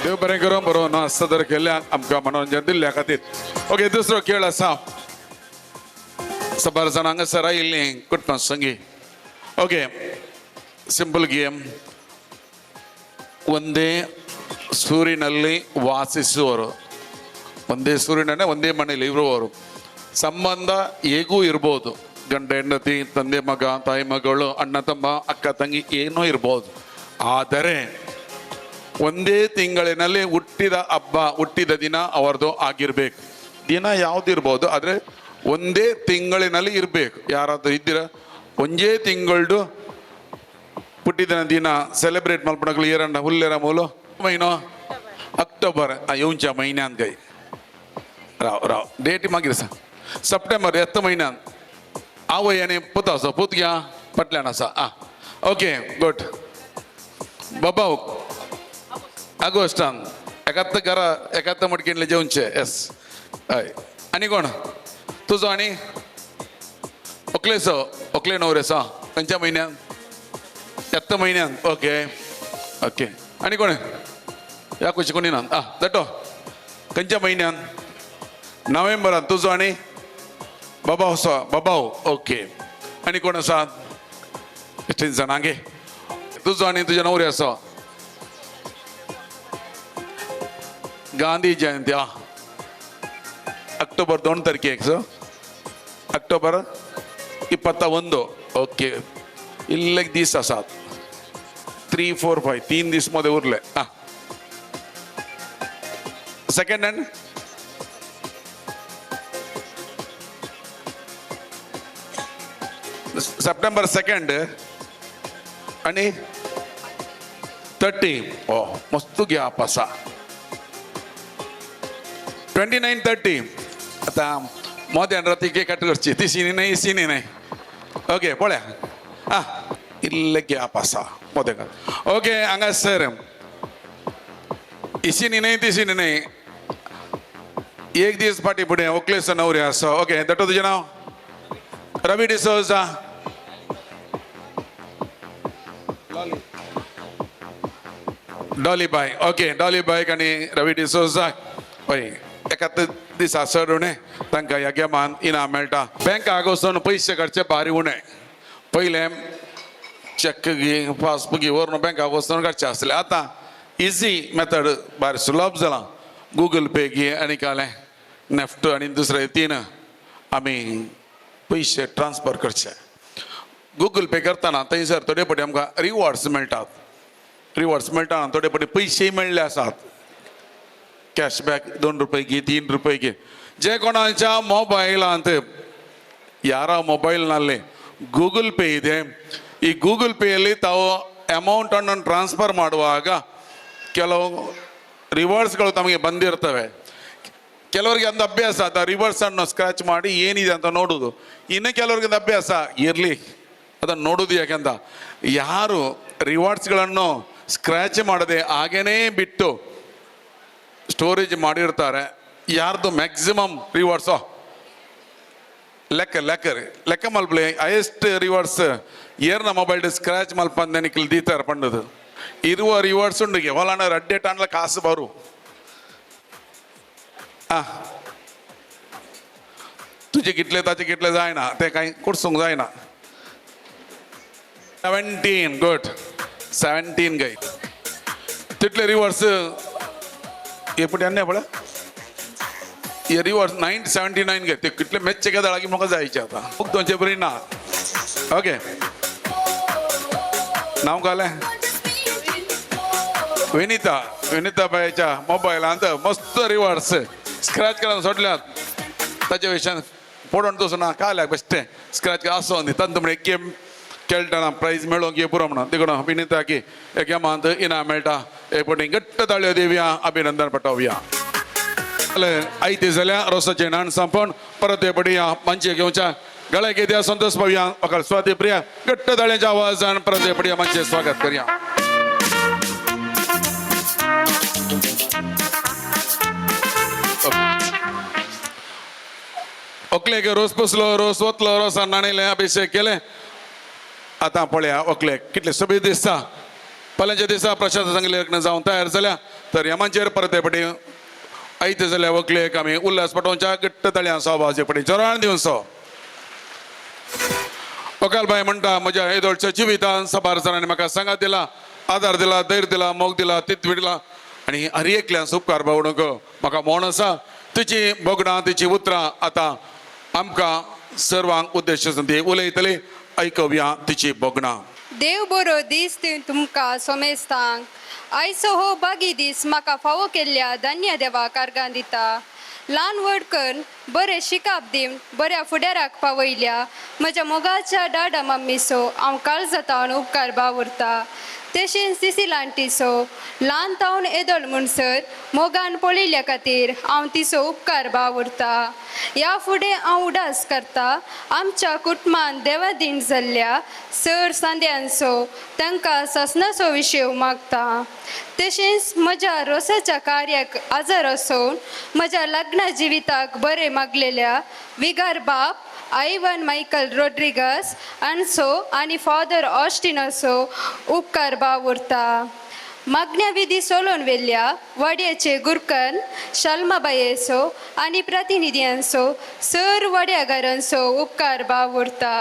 देव बरें करूं बरो ना सदर केल्या आमकां मनोरंजन दिल्ल्या खातीर. ओके, दुसरो खेळ आसा 12 जाणां हांगासर आयिल्लीं कुटुंब संगी. Okay, simple game. ಒಂದೇ ಸೂರಿನಲ್ಲಿ ವಾಸಿಸುವವರು, ಒಂದೇ ಸೂರಿನಲ್ಲೇ ಒಂದೇ ಮನೆಯಲ್ಲಿ ಇರುವವರು. ಸಂಬಂಧ ಹೇಗೂ ಇರ್ಬೋದು, ಗಂಡ ಹೆಂಡತಿ, ತಂದೆ ಮಗ, ತಾಯಿ ಮಗಳು, ಅಣ್ಣ ತಮ್ಮ, ಅಕ್ಕ ತಂಗಿ ಏನೋ ಇರ್ಬೋದು. ಆದರೆ ಒಂದೇ ತಿಂಗಳಿನಲ್ಲಿ ಹುಟ್ಟಿದ ಹಬ್ಬ, ಹುಟ್ಟಿದ ದಿನ ಅವರದು ಆಗಿರ್ಬೇಕು. ದಿನ ಯಾವುದಿರ್ಬೋದು, ಆದರೆ ಒಂದೇ ತಿಂಗಳಿನಲ್ಲಿ ಇರಬೇಕು. ಯಾರಾದರೂ ಇದ್ದೀರಾ ಒಂದೇ ತಿಂಗಳದು ಹುಟ್ಟಿದ ದಿನ ಸೆಲೆಬ್ರೇಟ್ ಮಲ್ಪಣಗಳು ಏರಣ್ಣ ಹುಲ್ಲೆರ ಮೂಲು ಮೈನೋ ಅಕ್ಟೋಬರ್ येऊंच महिन्यान काही राव डेट मागीर सा सप्टेंबर 7 महिन्यान आवयाने पुत असो पुत घ्या पटल्यान आसा. Okay good. बाबा ऑगस्टान एकात्त मडकेनले जेवचे. एस हय. आनी कोण तुजो? आनी ओकलेसो ओकले नवरेसो खंयच्या म्हयन्यान? 7 महिन्यान. Okay okay. आनी कोण या खुशी कोणी ना दटो खंयच्या म्हयन्यान? नोव्हेंबरान. तुजो? आनी बाबा असो बाबाव. ओके. आनी कोण आसा? 15 जाणांगे. तुजो आनी तुजे नवरे असो ಗಾಂಧಿ ಜಯಂತಿ ಅಕ್ಟೋಬರ್ 2 ತಾರೀಕಿಗೆ ಸೊ ಅಕ್ಟೋಬರ್ 21 ओके इल्लेक दीस आसात 3, 4, 5 3 दीस मध्ये उरले सेकंड हँड सप्टेंबर 2 आणि 30 ओ मस्त घ्या पासा 29, 30 आता मध्ये रात्री केक कट करची ती सिनी नाही ओके पळ्या इल्ले घ्या पासा मध्ये का ओके हांगा सर इसिनी नाही तिसिनी नाही एक दिवस फाटी फुडें ओकलेस नवरे आसा ओके दटो तुजें नांव रवी डिसोजा डॉली बाय ओके डॉली बायक आनी रवी डिसोजा हय एकाच दिसा चड उणें तांकां ह्या गेमान इनाम मेळटा बँकाक वचून पयशे काडचे भारी उणें पयलें चेक घे पासबुक घे व्हरून बँकाक वचून काडचे आसले आतां इजी मेथड भारी सुलभ जालां गूगल पे घे आनी कालें नेफ्ट आनी दुसरे 3 आमी पयशे ट्रान्सफर करचे गूगल पे करतना थंयसर थोडे फावटी आमकां रिवॉर्ड्स मेळटात रिवॉर्ड्स मेळटाना थोडे फावटी पयशेय मेळ्ळे आसात कॅशबॅक 2 रुपये घे 3 रुपये घे जे कोणाच्या ಮೊಬೈಲಾಂತ ಯಾರ ಮೊಬೈಲ್ನಲ್ಲಿ ಗೂಗಲ್ ಪೇ ಇದೆ ಈ ಗೂಗಲ್ ಪೇಯಲ್ಲಿ ತಾವು ಅಮೌಂಟನ್ನು ಟ್ರಾನ್ಸ್ಫರ್ ಮಾಡುವಾಗ ಕೆಲವು ರಿವಾರ್ಡ್ಸ್ಗಳು ತಮಗೆ ಬಂದಿರ್ತವೆ ಕೆಲವರಿಗೆ ಒಂದು ಅಭ್ಯಾಸ ಆ ರಿವರ್ಸನ್ನು ಸ್ಕ್ರಾಚ್ ಮಾಡಿ ಏನಿದೆ ಅಂತ ನೋಡೋದು ಇನ್ನು ಕೆಲವರಿಗೆ ಒಂದು ಅಭ್ಯಾಸ ಇರಲಿ ಅದನ್ನು ನೋಡೋದು ಯಾಕೆಂತ ಯಾರು ರಿವಾರ್ಡ್ಸ್ಗಳನ್ನು ಸ್ಕ್ರ್ಯಾಚ್ ಮಾಡದೆ ಹಾಗೇನೇ ಬಿಟ್ಟು ಸ್ಟೋರೇಜ್ ಮಾಡಿರ್ತಾರೆ ಯಾರ್ದು ಮ್ಯಾಕ್ಸಿಮಮ್ ರಿವಾರ್ಡ್ಸು ಲೆಕ್ಕ ಮಲ್ಪಲೆ ಹೈಯೆಸ್ಟ್ ರಿವಾರ್ಡ್ಸ್ ಏರ್ನ ಮೊಬೈಲ್ ಸ್ಕ್ರಾಚ್ ಮಲ್ಪಂದೆ ನಿಖಿಲ್ ದೀತಾರ ಪಂಡದು ಇರುವ ರಿವಾರ್ಡ್ಸ್ ಉಂಡಿಗೆ ಹೊಲಾನ ರಡ್ಡೇಟ್ ಅನ್ಲ ಕಾಸು ಬರು तुझे कितले ताचे कितले जायना ते कांय कुडसूंक जायना 17 गुड 17 गय तितले रिवर्स हे पुढे अन्य पळय हे रिवर्स 979 गय ते कितले मॅचचे का जाळा की म्हाका जायचे आता खूप दोनशे बरी ना ओके नाव काले विनिता बायच्या मोबायलांत मस्त रिवर्स स्क्रॅच करून सोडल्यात ताच्या विशयान पडोवन तसो काल्याक बेश्टे स्क्रॅच आसो न्ही तांत म्हण एक गेम खेळटना प्रायज मेळोंक घे पुरो म्हणून देखून विनिता की हे गेमांत इनाम मेळटा एक पटी घट्ट ताळयो दिवया अभिनंदन पटोवया आयती जाल्या रोसाचें नाण संपोवन परत हे पटी मंचे घेवच्या गळे घेतया संतोष पावया वकाल स्वाती प्रिया घट्ट ताळ्यांच्या आवाजान परत हे पटी मंचे स्वागत करया ओकलेक रोस पुसलो रोस ओतलो रोसान नाणिले अभिषेक केले आता पळया ओकलेक कितले सगळे दिसता फाल्यांच्या दिसा प्रशांत सांगले लग्न जावन तयार जाल्या तर ह्या मंचेर परत हे पटी आयते जाल्या ओकलेक आमी उल्हास पटोवच्या घट्ट ताळ्यां सहभाग हे पटी जोरान दिवन सो ओकालबाई म्हणटा म्हज्या येदोळच्या जिवितान साबार जाणांनी म्हाका सांगात दिला आदार दिला धैर्य दिला मोग दिला तितवी दिला आनी हर एकल्यान उपकार भावणूक म्हाका मोण आसा तिची बोगडां तिची उतरां आतां आमकां सर्वांक उद्देशून ती उलयतली आयकवया तिची बोगडां देव बरो दीस तुमकां सोमेस्तांक आयचो हो बागी दीस म्हाका फावो केल्ल्या धन्य देवा कारगां दिता ल्हान व्हड करून बरें शिकाप दिवन बऱ्या फुडाराक पावयल्या म्हज्या मोगाच्या डाडा मम्मीसो हांव काळजातावन उपकार भावुरता तशेंच तिसी लांटीचो ल्हान तावन येदोळ म्हणसर मोगान पळयल्या खातीर हांव तिचो उपकार भावुरता ह्या फुडें हांव उडास करता आमच्या कुटुंबान देवादीन जाल्ल्या सर सांद्यांचो तांकां ससनाचो विशय मागता तशेंच म्हज्या रोसाच्या कार्याक आजार आसून म्हज्या लग्ना जिविताक बरें मागलेल्या विगार बाप आयवन मायकल रोड्रिगस हांचो आनी फादर ऑस्टिनाचो उपकार भावुरता मागण्या विधी सोलोवन वेल्ल्या वड्याचे गुरकन शल्माबायेचो आनी प्रतिनिध्यांचो सर वड्यागारांचो उपकार भावुरता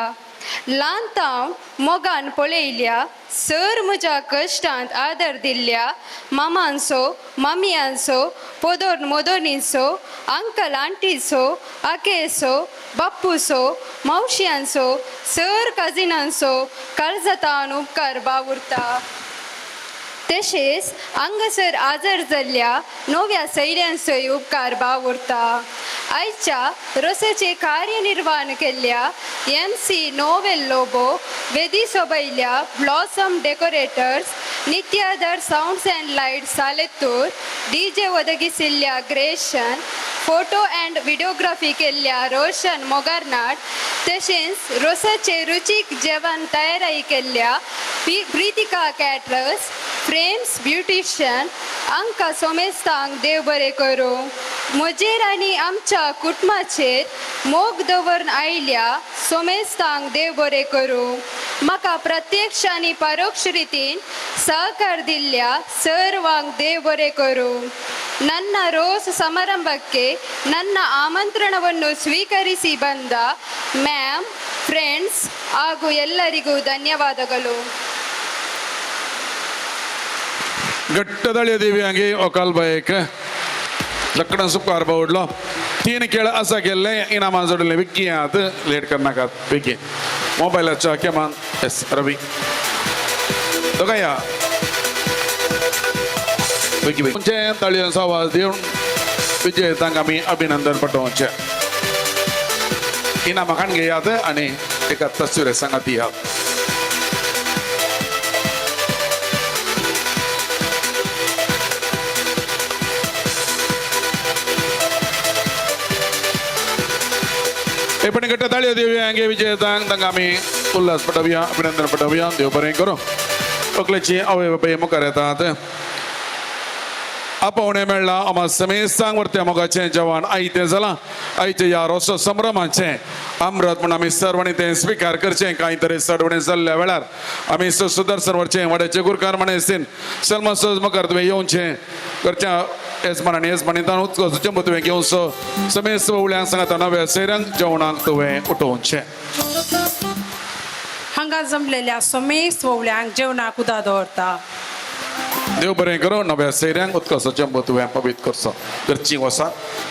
ल्हानतावन मोगान पळयल्या सर म्हज्या कश्टांत आदर दिल्ल्या मामांचो मामियांचो पोदोर मोदोनींचो अंकल आंटीचो आकेचो बाप्पूचो मावशियांचो सर काजिनांचो काळजातान उपकार बावुरता. तशेंच हांगासर आजर जाल्ल्या नव्या सैऱ्यांचोय उपकार बावुरता. आयच्या रोसाचे कार्यनिर्वाहन केल्ल्या MC नोवेल लोबो, वेदी सोबयल्या blossom decorators, Nityadhar sounds and lights सालेतूर, DJ ಒದಗಿಸಿल्या ग्रेशन, फोटो अँड व्हिडिओग्राफी केल्ल्या रोशन मोगारनाड, तशेंच रोसाचे रुचीक जेवण तयारी केल्ल्या प्रितिका कॅटरर्स, फ्रेम्स ब्युटिशियन हांकां सोमेस्तांक देव बरें करूं. म्हजेर आनी आमच्या कुटुंबाचेर मोग दवरून आयल्या सोमेस्तांक देव बरें करूं. म्हाका प्रत्यक्ष आनी परोक्ष रितीन सहकार दिल्ल्या सर्वांक देव बरें करूं. ನನ್ನ ರೋಸ್ ಸಮಾರಂಭಕ್ಕೆ ನನ್ನ ಆಮಂತ್ರಣವನ್ನು ಸ್ವೀಕರಿಸಿ ಬಂದ ಮ್ಯಾಮ್, ಫ್ರೆಂಡ್ಸ್ ಹಾಗೂ ಎಲ್ಲರಿಗೂ ಧನ್ಯವಾದಗಳು. घट्ट दळ्यो दिव्यांगी ओकाल बायक लकडन सुपार बावडलो 3 खेळ असा केल्ले इनामा जोडले विकियात लेट करनाकात विकी मोबायलाच्या केमान एस रवी दोगाया विकी तुमचे तळयांचो आवाज दिवन विजयतांक आमी अभिनंदन पाठोवचे. इनामा खाण घेयात आनी एका तस्वीर सांगात दियात. पण घट्ट ताळयो देऊया अंगे विजयतांक तांकां आमी उल्हास पटोवया अभिनंदन पटोवया. देव बरें करूं. तकलेची आवय बापाय मुखार येतात. आपोवणे मेळ्ळा आमा समेस्तांक वर्त्या मोगाचें जेवण आयतें जालां. आयचे ह्या रोसो संभ्रमाचें अमृत म्हूण आमी सर्वांनी तें स्विकार करचें. कांय तरी चडवणें जाल्ल्या वेळार आमी सुदर्शन व्हरचें. वड्याचे गुरकार म्हणेन सलमा सहज मुखार तुवें येवचें करच्या येजमानांनी येजमानीतान उत्कर्शचें तुवें घेवन समेस्त उळ्यांक सांगात नव्या सैऱ्यांक जेवणाक तुवें उठोवचें. हांगा जमलेल्या समेस्त वळ्यांक जेवणाक उदा दवरता. देव बरें करूं. नव्या सैऱ्यांक उत्कर्शचें तुवें पवित्र करचो. घरचीं वसा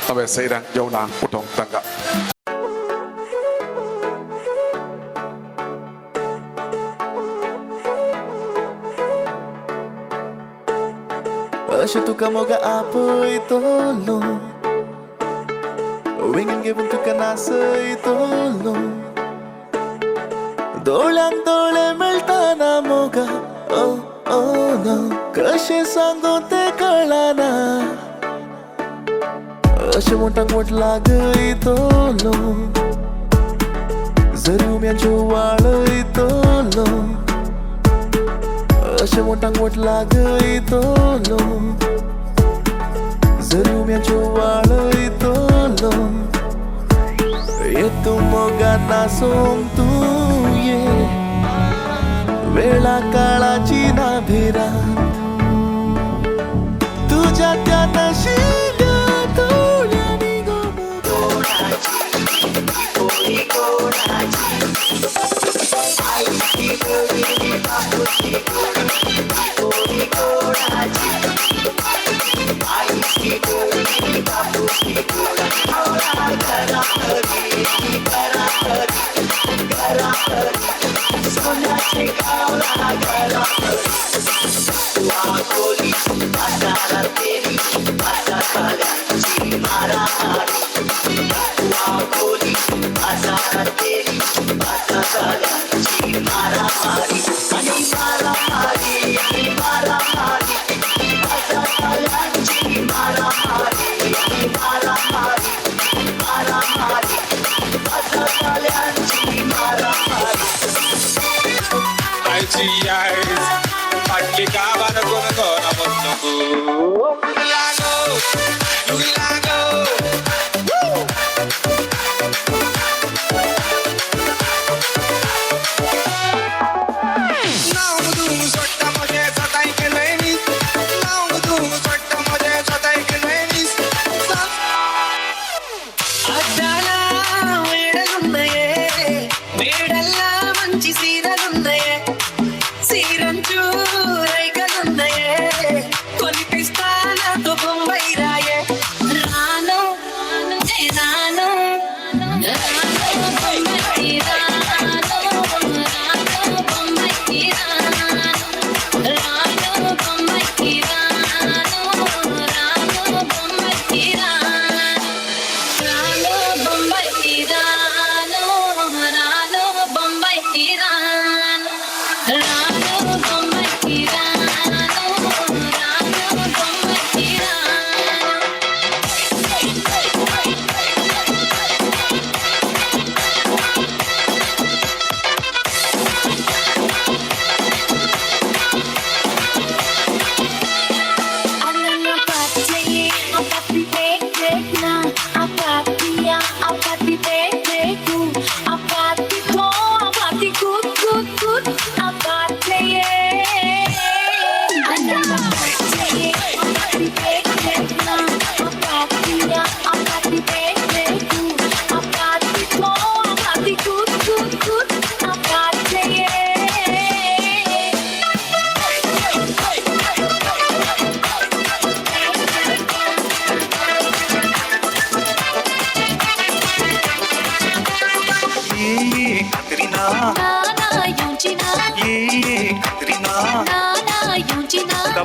नव्या सैऱ्यांक जेवणाक उठोवंक तांकां. अशें तुका मोगा आपयतलो विंगेन घेवन तुका नाचयतलो. दोळ्यांक दोळे मेळटाना मोगा ओ ओ ना कशें सांगू तें कळना. अशें मोठाक मोठ लागयतलो जरी उम्याच्यो वाळयतलो. अशें मोठाक मोठ लागयतलो जरी उम्याच्यो वाळयतलो. ये तूं मोगा नाचोंक तूं ये वेळा काळाची ना भिरा तुझ्या त्या नशिब्या तोड्यांनी गो सोन्याचे गावला घरा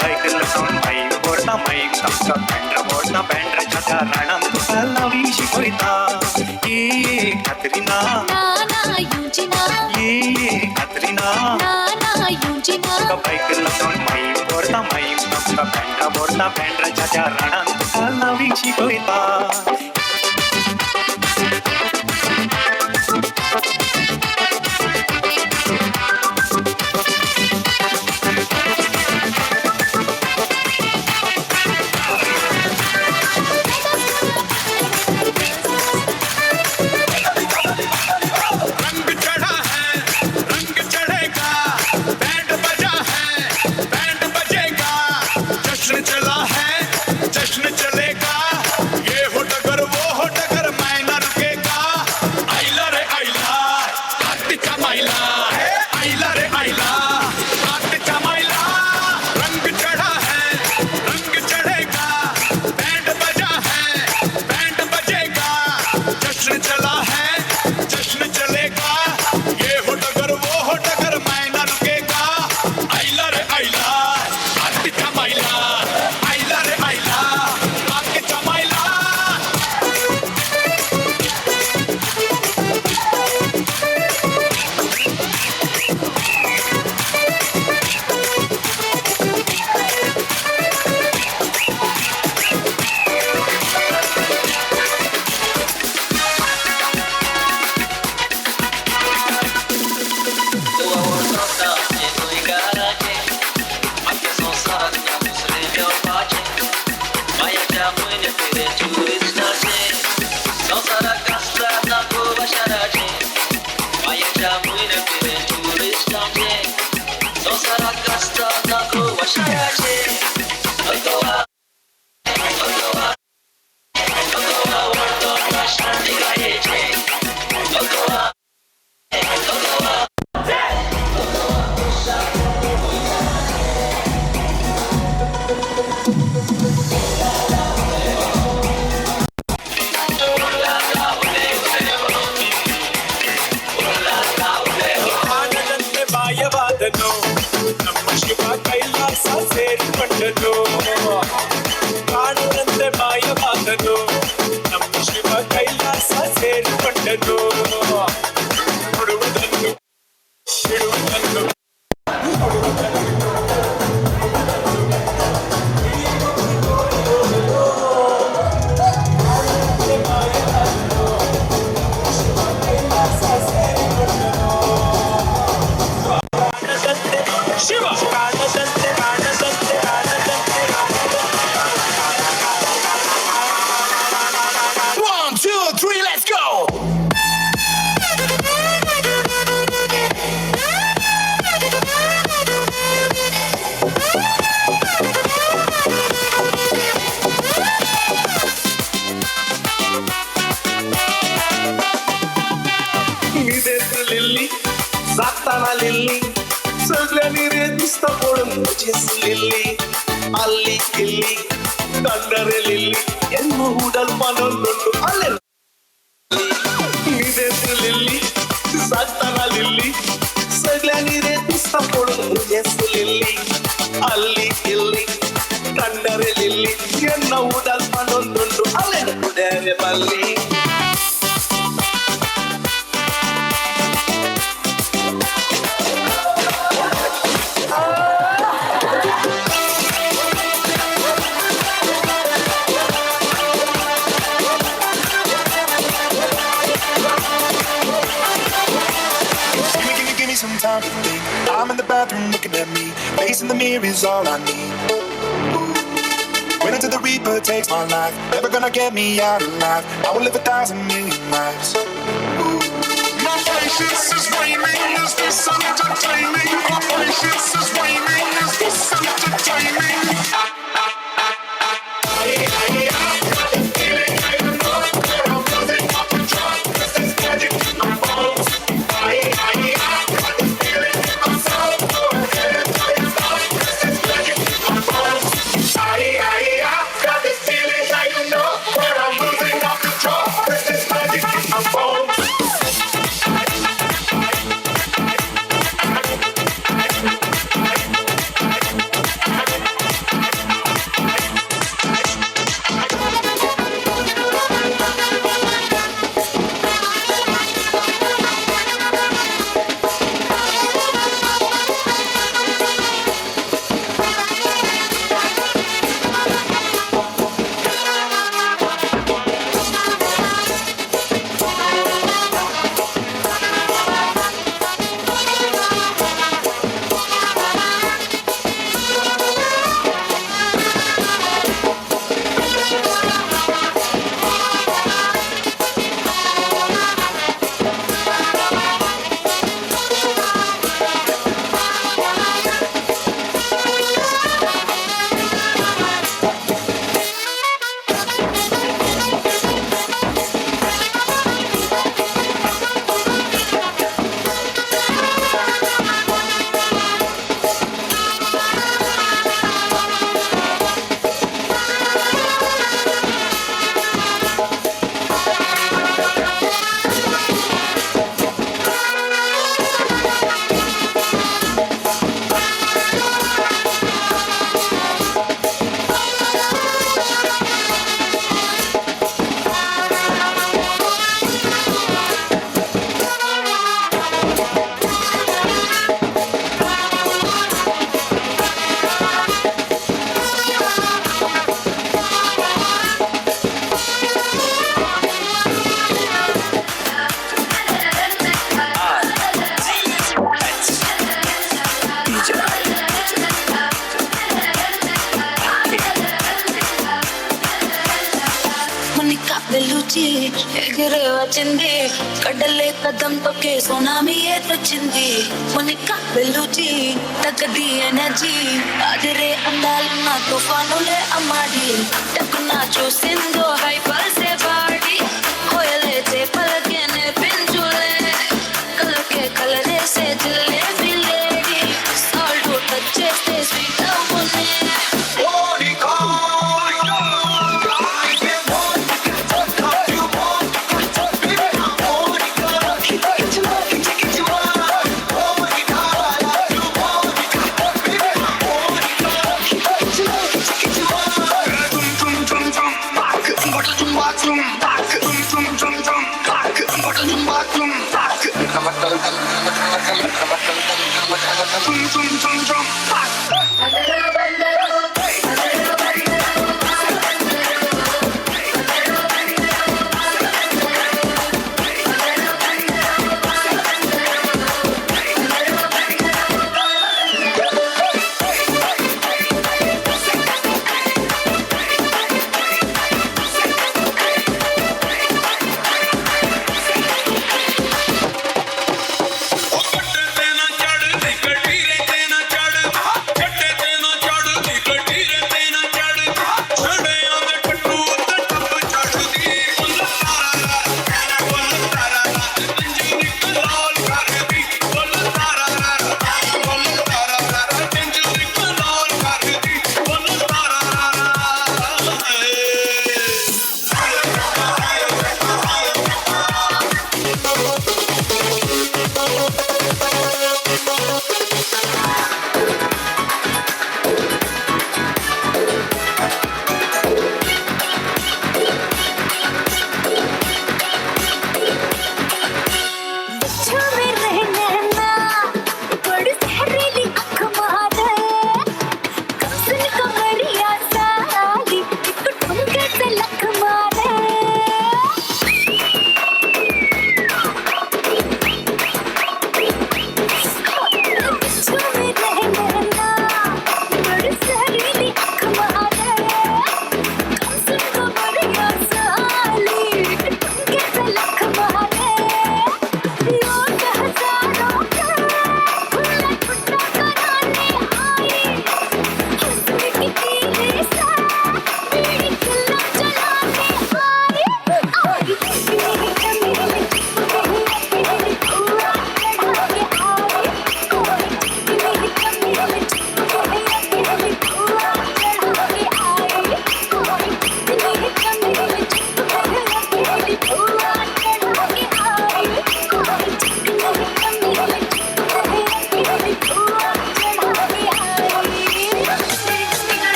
बाईक लसवून माईक बोर्डा माईक तामका बँड्रा बोर्डा बँड्राच्या त्या राणात तुका लावी शिकवता ये कातरीना ये कातरीना तुका बाईक लसवून माईक बोर्डा माईक तामका बँड्रा बोर्डा बँड्राच्या त्या राणात तुका लावी शिकवता Face in the mirror is all I need. Wait until the Reaper takes my life. Never gonna get me out alive. I will live 1,000 million lives. My patience is waning. Is this entertaining? My patience is waning. Is this entertaining? వెలుచి ఎగిరే వచ్చింది కడలే కదం తొక్కే tsunami ఎదురొచ్చింది మునిక వెలుచి తగ్గది energy అదిరే అందాలున్న తుఫానులే అమ్మాడి టక్కున చూసిందో హైపల్సే body కోయలే చేపలకే నేర్పించులే కలకే కలరేసే జిల్లే బిల్లేడి salt touch చేస్తే sweet అవునే Zoom, zoom, zoom, zoom, back. Zoom, zoom, zoom, zoom, back.